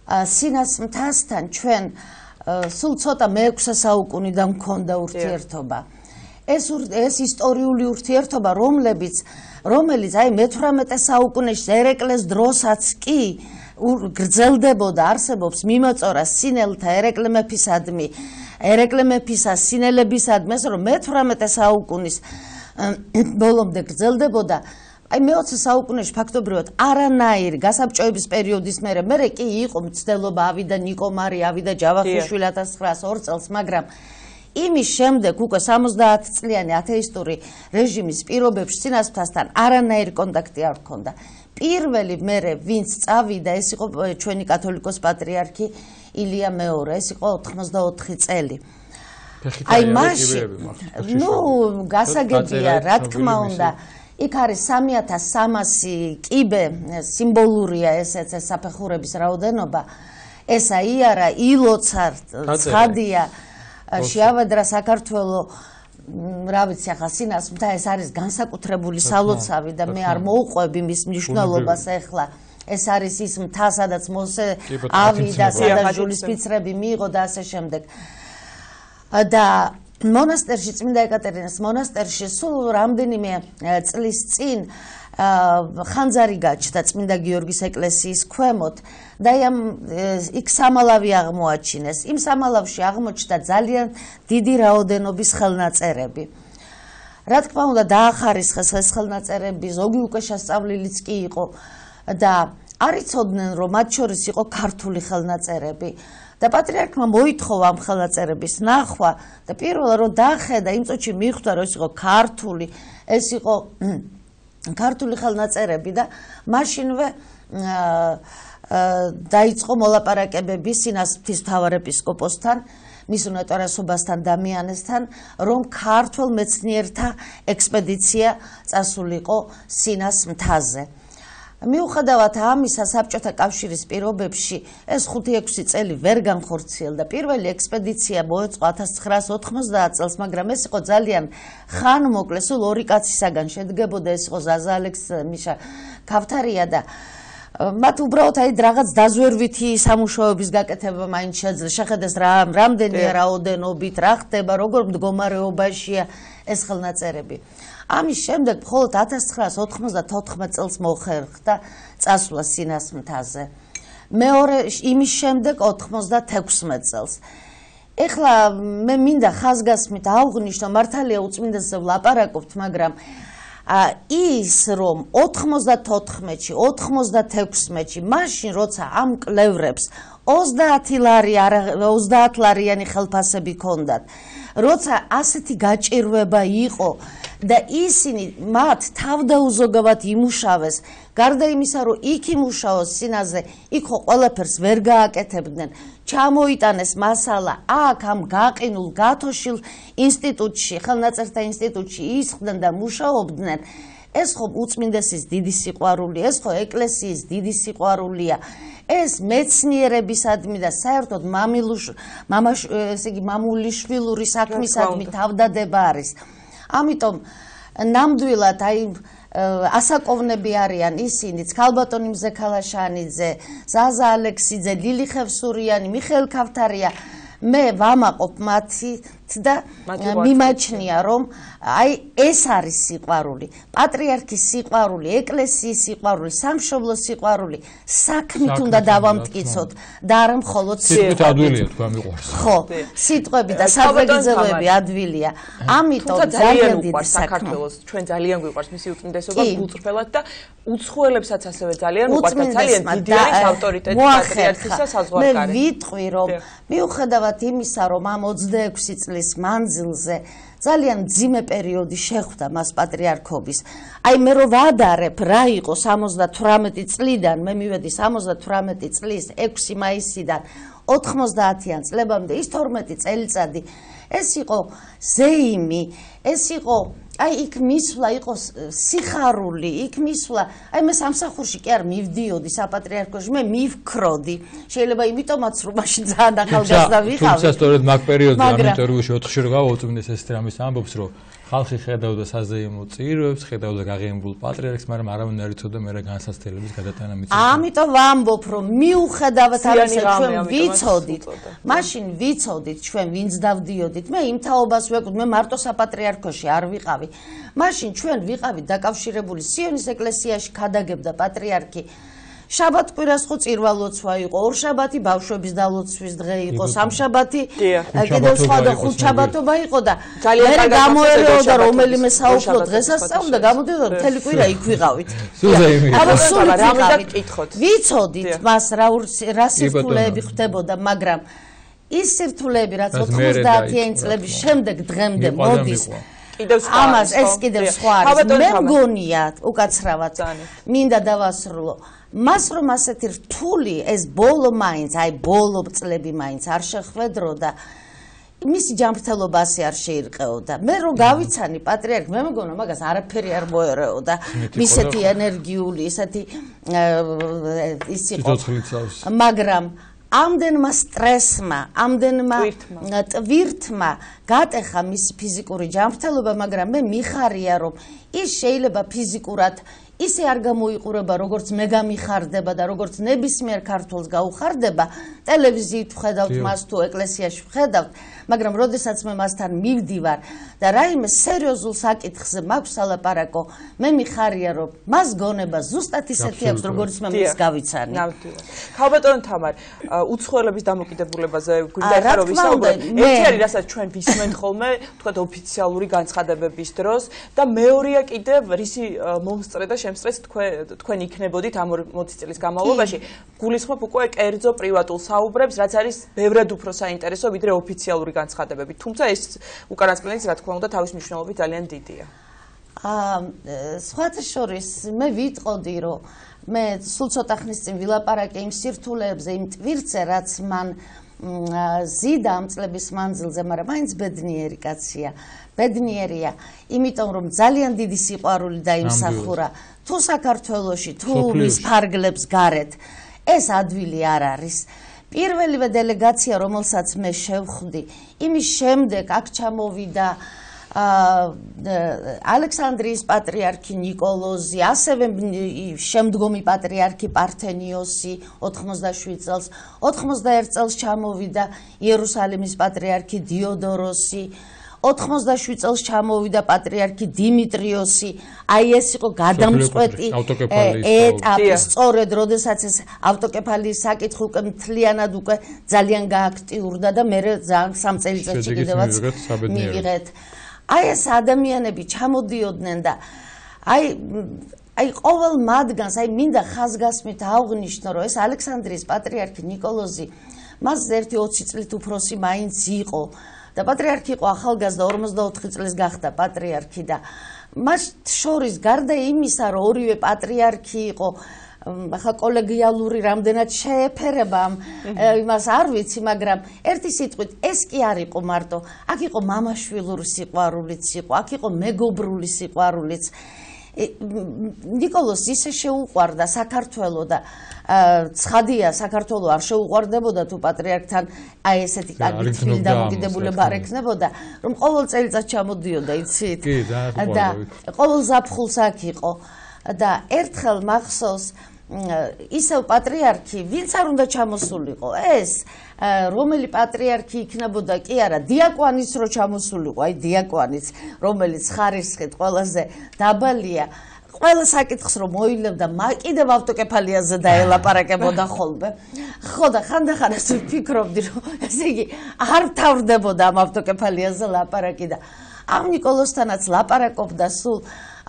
სინას მთასთან ჩვენ სულ ცოტა მე-6 საუკუნიდან მქონდა ურთიერთობა. ეს ისტორიული ურთიერთობა, რომელიც აი მე-18 საუკუნეში ერეკლეს დროსაც კი გრძელდებოდა, არსებობს მიმოწორა სინელთა ერეკლე მეფისადმი, ერეკლე მეფისა სინელებისადმი, რომ მე-18 საუკუნის ბოლომდე გრძელდებოდა. აი მე-20 საუკუნეში ფაქტობრივად არანაირი გასაბჭოების პერიოდის მერე კი იყო მცდელობა, ავიდა ნიკომარი, ავიდა ჯავახიშვილი 1902 წელს, მაგრამ იმის შემდეგ უკვე 70 წლიანი ათეისტური რეჟიმის პირობებში სინას მთასთან არანაირი კონტაქტი არ ჰქონდა. პირველი მერე ვინც წავიდა, ეს იყო ჩვენი კათოლიკოს პატრიარქი ილია მეორე, ეს იყო 84 წელი. აი მაშინ გასაგებია, რა თქმა უნდა, იქ არის 3300 კიბე, სიმბოლურია ესეც საფეხურების რაოდენობა. ესა იარა, ილოცა, ცხადია, შეავადრა საქართველოს, რა ვიცი, ახლა სინას მთა ეს არის განსაკუთრებული სალოცავი და მე არ მოუყვები მის მნიშვნელობას ახლა. ეს არის ის მთა, სადაც მოსე ავიდა, სადაც ჟულისფიცრები მიიღო და ასე შემდეგ. და მონასტერში, წმინდა ეკატერინეს მონასტერში სულ რამდენიმე წლის წინ ხანძარი გაჩნდა წმინდა გიორგის ეკლესიის ქვემოთ და იქ სამალავი აღმოაჩინეს. იმ სამალავში აღმოჩნდა ძალიან დიდი რაოდენობის ხელნაწერები. რა თქმა უნდა, დაახარისხეს ეს ხელნაწერები, ზოგი უკვე შესწავლილიც კი იყო და არ იცოდნენ, რომ მათ შორის იყო ქართული ხელნაწერები. და პატრიარქმა მოითხოვა ამ ხელნაწერების ნახვა და პირველად რომ დაახედა, იმ წუთში მიხვდა, რომ ეს იყო ქართული, ეს იყო ქართული ხელნაწერები და მაშინვე დაიწყო მოლაპარაკებები სინას მთის მთავარეპისკოპოსთან, მის უნეტარესობასთან დამიანესთან, რომ ქართველ მეცნიერთა ექსპედიცია წასულიყო სინას მთაზე. მიუხედავად ამისა, საბჭოთა კავშირის პირობებში ეს 5-6 წელი ვერ განხორციელდა. პირველი ექსპედიცია მოეწყო 1990 წელს, მაგრამ ეს იყო ძალიან ხანმოკლე, სულ 2 კაცისაგან შედგებოდა, ეს იყო ზაზა ალექს მიშა ქავთარია და მათ უბრალოდ აი რაღაც დაზვერვითი სამუშაოების გაკეთება მაინც შეძლეს. შეხედეს რამდენია რაოდენობით, რა ხდება, როგორ მდგომარეობაშია ეს ხელნაწერები. ამის შემდეგ მხოლოდ 1994 წელს მოხერხდა წასვლა სინას მთაზე. მეორე იმის შემდეგ 96 წელს. ეხლა მე მინდა ხაზგასმით აღვნიშნო, მართალია უწმინდესზე ვლაპარაკობთ, მაგრამ ის რომ 94-ში, 96-ში, მაშინ როცა ამ კლევრებს 30 ლარიანი ხელფასები ჰქონდათ, როცა ასეთი გაჭირვება იყო და ისინი მათ თავდაუზოგავად იმუშავეს, გარდა იმისა, რომ იქ იმუშაოს სინაზე, იქ ყველაფერს ვერ გააკეთებდნენ. ჩამოიტანეს მასალა აქ ამ გაყინულ, გათოშილ ინსტიტუტში, ხელნაწერთა ინსტიტუტში ისხდნენ და მუშაობდნენ. ეს ხო უწმინდესის დიდი სიყვარული, ეს ხო ეკლესიის დიდი სიყვარულია. ეს მეცნიერებისადმი და საერთოდ მამულიშვილური საქმისადმი თავდადება არის. ამიტომ ნამდვილად აი ასაკოვნები არიან ისინიც, ქალბატონი მზექალაშანიძე, ზაზა ალექსიძე, ლილი ხევსურიანი, მიხეილ ქავთარია. მე ვამაყობ მათით და მიმაჩნია, რომ აი ეს არის სიყვარული, პატრიარქის სიყვარული, ეკლესიის სიყვარული, სამშობლოს სიყვარული, საქმით უნდა დავამტკიცოთ და არა მხოლოდ სიტყვით ადვილია თქვა მიყვარს. ხო, სიტყვები და საძებელები ადვილია. ამიტომ ძალიან დიდი საქართველოს ჩვენ ძალიან გვიყვარს მისი უწმინდესობა გულწრფელად და უცხოელებსაც ასევე ძალიან უყვართ და ძალიან დიდი არის ავტორიტეტი პატრიარქისა საზღვარგარეთ. მე ვიტყვი, რომ მიუხედავად იმისა, რომ ამ 26 წლის მანძილზე ძალიან მძიმე პერიოდი შეხვდა მას პატრიარქობის. აი მე რო ვადარებ რა იყო 78 წლიდან, მე მივედი 78 წლის 6 მაისიდან 90-იან წლებამდე ის 12 წელიწადი ეს იყო ზეიმი, ეს იყო აი იქ მისვლა იყო სიხარული, იქ მისვლა, აი მე სამსახურში კი არ მივდიოდი საპატრიარქოში, მე მივქროდი. შეიძლება იმიტომაც რომ მაშინ ძალიან ახალგაზრდა ვიყავი. თუმცა სწორედ მაგ პერიოდში ამ ინტერვიუში 4-ში რა უწმინდეს ეს თემის ამბობს, რომ ხალხი ხედავდა საზეიმო წირვებს, ხედავდა გაღიებულ პატრიარქს, მაგრამ არავინ არ იცოდა მერე განსაცდელების გადატანა მიწის. ამიტომ ვამბობ, რომ მიუხედავად ამისა ჩვენ ვიცოდით, მაშინ ვიცოდით ჩვენ ვინც დავდიოდით. მე იმ თაობას ვეკუთ, მე მარტო საპატრიარქოში არ ვიყავი. მაშინ ჩვენ ვიყავით დაკავშირებული სიონის ეკლესიაში ქადაგებდა პატრიარქი. შაბათ-კვირას ხო წირვალოცვა იყო, ორშაბათი ბავშვების დალოცვის დღე იყო, სამშაბათი კიდევ სხვა და ხუთშაბათობა იყო და მე გამოერეოდა რომელიმე საუფლო დღესასწაული და გამოდიოდა მთელი კვირა იქ ვიყავით. ვიცოდით მას რა სირთულეები ხდებოდა, მაგრამ ის სირთულეები რაც 90-იანი წლების შემდეგ დღემდე მოდის ამას ეს კიდევ სხვა არის. მე მგონია უკაცრავად მინდა დავასრულო მას რომ ასეთი რთული ეს ბოლო მაინც, აი ბოლო წლები მაინც არ შეხვედროდა, მისი ჯანმრთელობა ასე არ შეირყეოდა. მე რო გავიცანი პატრიარქი, მე მგონა მაგას არაფერი არ მოერეოდა. მისეთი ენერგიული, ისეთი ის იყო. მაგრამ ამდენმა სტრესმა, ამდენმა ტვირთმა გატეხა მისი ფიზიკური ჯანმრთელობა, მაგრამ მე მიხარია რომ ის შეიძლება ფიზიკურად ისე არ გამოიყურება, როგორც მე გამიხარდება და როგორც ნებისმიერ ქართველს გაუხარდება, ტელევიზიით ვხედავთ მას თუ ეკლესიაში ვხედავთ, მაგრამ როდესაც მე მასთან მივდივარ და რაიმე სერიოზულ საკითხზე მაქვს სალაპარაკო, მე მიხარია რომ მას გონება ზუსტად ისეთი აქვს, როგორც მე მის გავიცანი. ქალბატონო თამარ, უცხოელების დამოკიდებულებაზე გვინდა ეხლა რომ ვისაუბროთ. ერთი არის, რასაც ჩვენ ვისმენთ ხოლმე, თქვათ ოფიციალური განცხადებების დროს და მეორეა კიდევ რისი მომსწრე და შემსწრეს თქვენ იქნებოდით ამ 40 წლის განმავლობაში. გულისხმობ უკვე კერძო პრივატულ საუბრებს, რაც არის ბევრად უფრო საინტერესო ვიდრე ოფიციალური განცხადებები. თუმცა ეს უკანასკნელის რა თქმა უნდა თავის მნიშვნელობით ძალიან დიდია. სხვათა შორის მე ვიტყოდი, რომ მე სულ ცოტა ხნის წინ ვილაპარაკე იმ სირთულეებზე, იმ ტვირთზე, რაც მან ზიდა ამ წლების მანძილზე, მაგრამ მაინც ბედნიერი კაცია. ბედნიერია, იმიტომ რომ ძალიან დიდი სიყვარული დაიმსახურა თუ საქართველოში, თუ მის ფარგლებს გარეთ. ეს ადვილი არ არის. პირველივე დელეგაცია, რომელსაც მე შევხვდი, იმის შემდეგ აქ ჩამოვიდა ალექსანდრიის პატრიარქი ნიკოლოზი, ასევე შემდგომი პატრიარქი პართენიოსი 87 წელს, 91 წელს ჩამოვიდა იერუსალიმის პატრიარქი დიოდოროსი, 87 წელს ჩამოვიდა პატრიარქი დიმიტრიოსი. აი ეს იყო გადამწყვეტი ეტაპი, სწორედ როდესაც ეს ავტოკეფალიის საკითხი უკვე მთლიანად უკვე ძალიან გააქტიურდა და მე ძალიან 3 წელიწადში კიდევაც მივიღეთ. აი ეს ადამიანები ჩამოდიოდნენ და აი ყოველ მათგანს, აი მინდა ხაზგასმით აღვნიშნო, რომ ეს ალექსანდრიის პატრიარქი ნიკოლოზი მას ერთი 20 წლით უფროსი მაინც იყო. და პატრიარქი იყო ახალგაზრდა 44 წლის გახდა პატრიარქი და მას შორის გარდა იმისა რომ ორივე პატრიარქი იყო ახლა კოლეგიალური რამდენად შეეფერება იმას არ ვიცი, მაგრამ ერთი სიტყვით ეს კი არ იყო მარტო, აქ იყო მამაშვილური სიყვარულიც იყო, აქ იყო მეგობრული სიყვარულიც. ნიკოლოზს ისე შეუყვარდა საქართველო და ცხადია საქართველო არ შეუყვარდებოდა თუ პატრიარქთან აი ესეთი კარგი თბილი დამოკიდებულება არ ექნებოდა, რომ ყოველ წელიწადს ჩამოდიოდა, იცით? და ყოველ ზაფხულს აქ იყო და ერთხელ მახსოვს ისევ პატრიარქი, ვინც არ უნდა ჩამოსულიყო, ეს რომელი პატრიარქი იქნებოდა კი არა, დიაკვანიც რო ჩამოსულიყო, აი დიაკვანიც, რომელიც ხარისხით ყველაზე დაბალია, ყველა საკითხს რომ მოილებდა, კიდევ ავტოკეფალიაზე დაელაპარაკებოდა ხოლმე. ხო და ხანდახან ასე ვფიქრობდი, რომ ესე იგი არ თავრდებოდა ამ ავტოკეფალიაზე ლაპარაკი და ამ ნიკოლოზთანაც ლაპარაკობდა სულ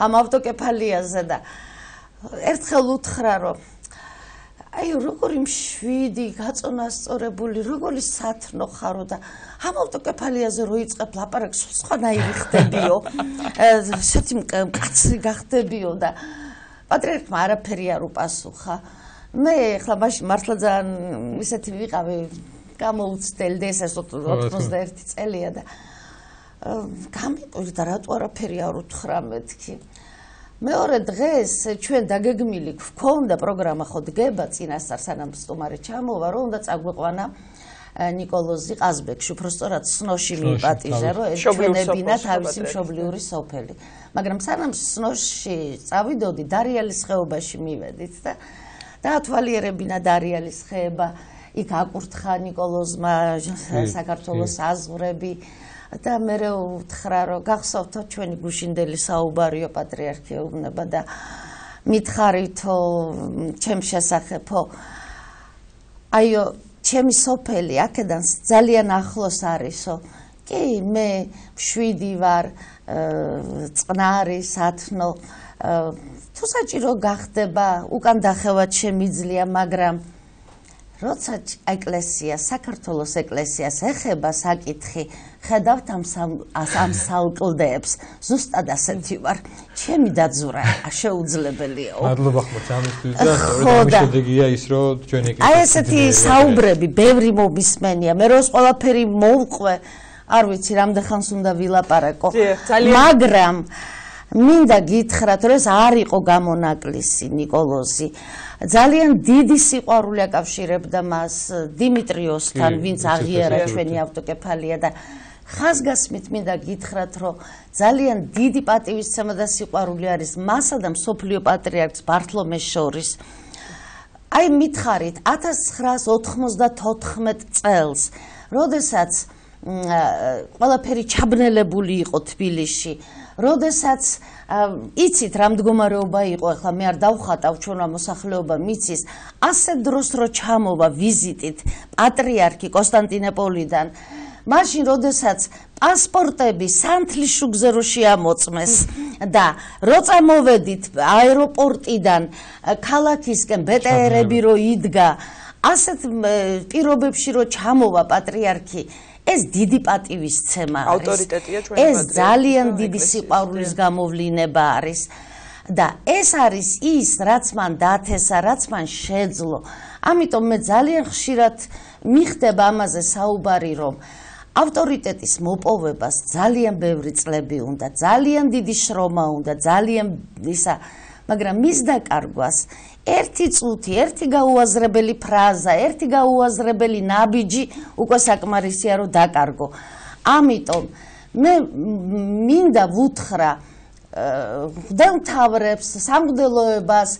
ამ ავტოკეფალიაზე და ერთხელ უთხრა, რომ აი როგორი მშვიდი, გაწონასწორებული, როგორი სათნო ხარო და ამ ავტოკეფალიაზე რო იწყებ ლაპარაკს, სხვანაირი ხდებიო, ესეთი მკაცრი გახდებიო და პატრიარქმა არაფერი არ უპასუხა. მე ახლა მაშინ მართლა ძალიან ისეთი ვიყავი გამოუცდელდი ეს 91 წელია და გამიტური და რატო არაფერი არ უთხრა მეთქი. მეორე დღეს ჩვენ დაგეგმილი გვქონდა პროგრამა ხო დგება წინასწარ სანამ სტუმარი ჩამოვა რომ უნდა წაგვიყვანა ნიკოლოზი ყაზბეგში უბრალოდ სნოში მიპატიჟა რომ ერთვენებინა თავისი მშობლიური სოფელი. მაგრამ სანამ სნოში წავიდოდი დარიალის ხეობაში მივედით და დაათვალიერებინა დარიალის ხეება იქ აკურთხა ნიკოლოზმა საქართველოს აზღვრები და მე უთხრა რომ გახსოვთო ჩვენი გუშინდელი საუბარიო პატრიარქი ეუბნება და მითხარითო ჩემ შესახებო აიო ჩემი სოფელი აქედან ძალიან ახლოს არისო კი მე მშვიდი ვარ წყნარი სათნო თუ საჭირო გახდება უკან დახევად შემიძლია მაგრამ როცა ეკლესია საქართველოს ეკლესიას ეხება საკითხი ხედავთ ამ სალკლდეებს ზუსტად ასეთი ვარ ჩემი დაძვრა შეუძლებელია მადლობა ხმოთ ამისთვის და სწორედ შედეგია ის რომ ჩვენ ეკლესია აი ესეთი საუბრები ბევრი მომისმენია მე როს ყველაფერი მოვყვე არ ვიცი რამდენ ხანს უნდა ვილაპარაკო მაგრამ მინდა გითხრათ რომ ეს არ იყო გამონაკლისი ნიკოლოზი ძალიან დიდი სიყვარული აკავშირებდა მას დიმიტრიოსთან ვინც აღიარა ჩვენი ავტოკეფალია და ხაზგასმით მინდა გითხრათ რომ ძალიან დიდი პატივისცემა და სიყვარული არის მასა და მსოფლიო პატრიარქს ბართლომეს შორის აი მითხარით 1994 წელს როდესაც ყველაფერი ჩაბნელებული იყო თბილისში როდესაც იცით რა მდგომარეობა იყო ახლა მე არ დავხატავ ჩვენმა მოსახლეობამ მიცის ასე დროს რო ჩამოვა ვიზიტით პატრიარქი კონსტანტინოპოლიდან მაშინ როდესაც პასპორტები სანთლის შუგზე რო შეამოწმეს და რო წამოვედით აეროპორტიდან ქალაქისკენ ბეტერები რო იდგა ასეთ პირობებში რო ჩამოვა პატრიარქი ეს დიდი პატივისცემა არის ეს ძალიან დიდი სიყვარულის გამოვლინება არის და ეს არის ის რაც მან დათესა რაც მან შეძლო ამიტომ მე ძალიან ხშირად მიხდება ამაზე საუბარი რომ ავტორიტეტის მოპოვებას ძალიან ბევრი წლები უნდა ძალიან დიდი შრომა უნდა ძალიან ისა მაგრამ მის დაკარგვას ერთი წუთი, ერთი გაუაზრებელი ფრაზა, ერთი გაუაზრებელი ნაბიჯი უკვე საკმარისია რომ დაკარგო. ამიტომ მე მინდა ვუთხრა მღვდელმთავრებს, სამღვდელოებას,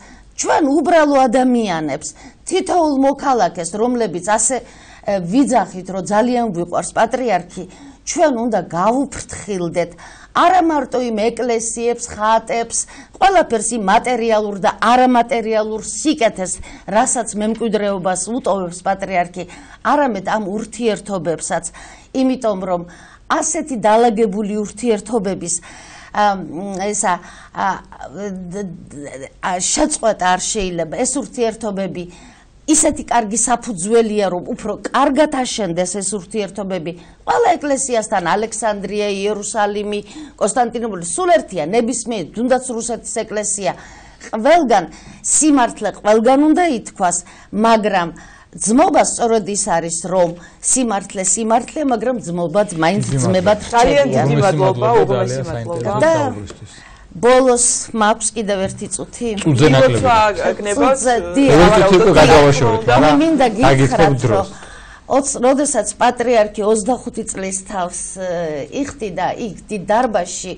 ჩვენ უბრალო ადამიანებს, თითოეულ მოქალაქეს, რომლებიც ასე ვიძახით, რომ ძალიან გვიყვარს პატრიარქი, ჩვენ უნდა გავუფრთხილდეთ არა მარტო იმ ეკლესიებს, ხატებს, ყველაფერს იმ მატერიალურ და არამატერიალურ სიკეთეს, რასაც მემკვიდრეობას უტოვებს პატრიარქი, არამედ ამ ურთიერთობებსაც, იმიტომ რომ ასეთი დალაგებული ურთიერთობების ესა შეწყვეტა არ შეიძლება, ეს ურთიერთობები ისეთი კარგი საფუძველია რომ უფრო კარგად აშენდეს ეს ურთიერთობები ყველა ეკლესიასთან ალექსანდრია, იერუსალიმი, კონსტანტინოპოლი სულ ერთია ნებისმიერ თუნდაც რუსეთის ეკლესია ყველგან სიმართლე ყველგან უნდა ითქვას მაგრამ ძმობა სწორედ ის არის რომ სიმართლე მაგრამ ძმობაც მაინც ძმებად ძალიან დიდი მადლობა უღმესი მადლობა ბოლოს მაქვს კიდევ ერთი წუთი. წუთზე მინდა გითხრათ, რომ როდესაც პატრიარქი 25 წლის თავს იხდიდა იქ დარბაზში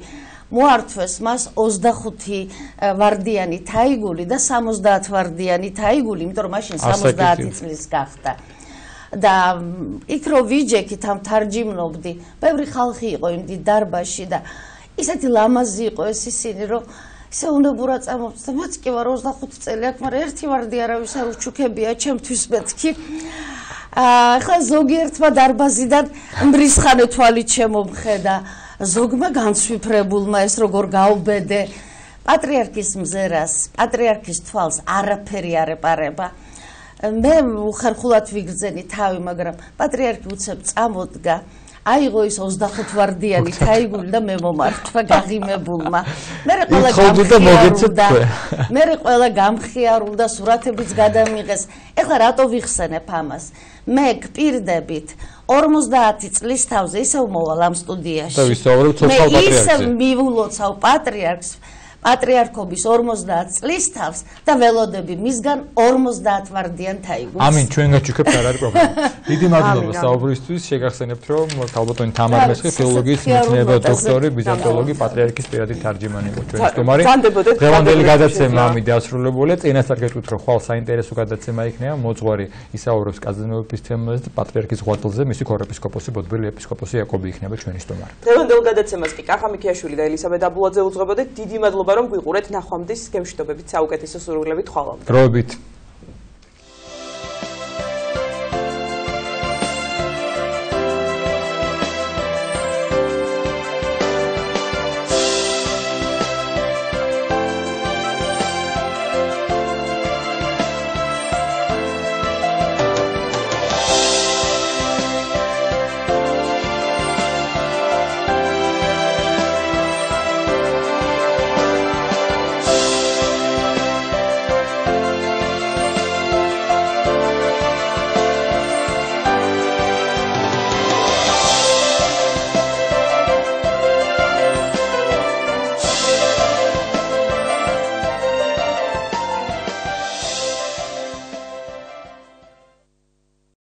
მოართვეს მას 25 ვარდიანი თაიგული და 70 ვარდიანი თაიგული, იმიტომ რომ მაშინ 70 წლის გახდა. და იქ რო ვიჯექით ამ თარჯიმნობდი, ბევრი ხალხი იყო იმ დარბაზში და ისეთი ლამაზი იყო ეს ისინი რომ ისე უნებურა წამოწ და მეც კი ვარ 25 წელი აქ მაგრამ ერთი ვარდი არავის არ უჩუქებია ჩემთვის მეთქი ახლა ზოგიერთმა დარბაზიდან მრისხანე თვალი შემომხედა ზოგმა განცვიფრებულმა ეს როგორ გაუბედე პატრიარქის მზერას პატრიარქის თვალს არაფერი არ ეპარება მე უხერხულად ვიგრძენი თავი მაგრამ პატრიარქი უცებ წამოდგა აიღო ის 25 ვარდიანი თაიგული და მე მომართვა გაღიმებულმა. მე ყველა გამხიარულდა, სურათებიც გადამიღეს. ეხლა რატო ვიხსენებ ამას? მე გპირდებით 50 წლის თავზე ისევ მოვალ ამ სტუდიაში. და ვისაუბრებ ცოცხალ პატრიარქზე. მე ისევ მივულოცავ პატრიარქს პატრიარქობის 50 წლის თავს და ველოდები მისგან 50 ვარდიან თაიგულს. ამინ ჩვენ გაჩუქებთ არ არის პრობლემა. დიდი მადლობა საუბრისთვის. შეგახსენებთ რომ ქალბატონი თამარ მესხი ფილოლოგიის მეცნიერება დოქტორი, ბიზანტოლოგი, პატრიარქის პირადი თარჯიმანი იყო ჩვენი სტუმარი. დღევანდელი გადაცემა ამით დასრულებულია. წინასწარ გეტყვით რომ ხვალ საინტერესო გადაცემა იქნება. მოძღვარი ისაუბრებს კაზანოვების თემაზე და პატრიარქის ღვაწლზე მისი ქორეპისკოპოსი ბოდბელი ეპისკოპოსი იაკობი იქნება ჩვენი სტუმარი. დღევანდელ გადაცემას კი კახა მიქიაშვილი და ელისაბედ აბულაძე უძღვებოდეთ. დიდი მადლობა რომ გვიყურეთ. ნახვამდის გემშვიდობებით საუკეთესო სურვილებით ხვალამდე. დროებით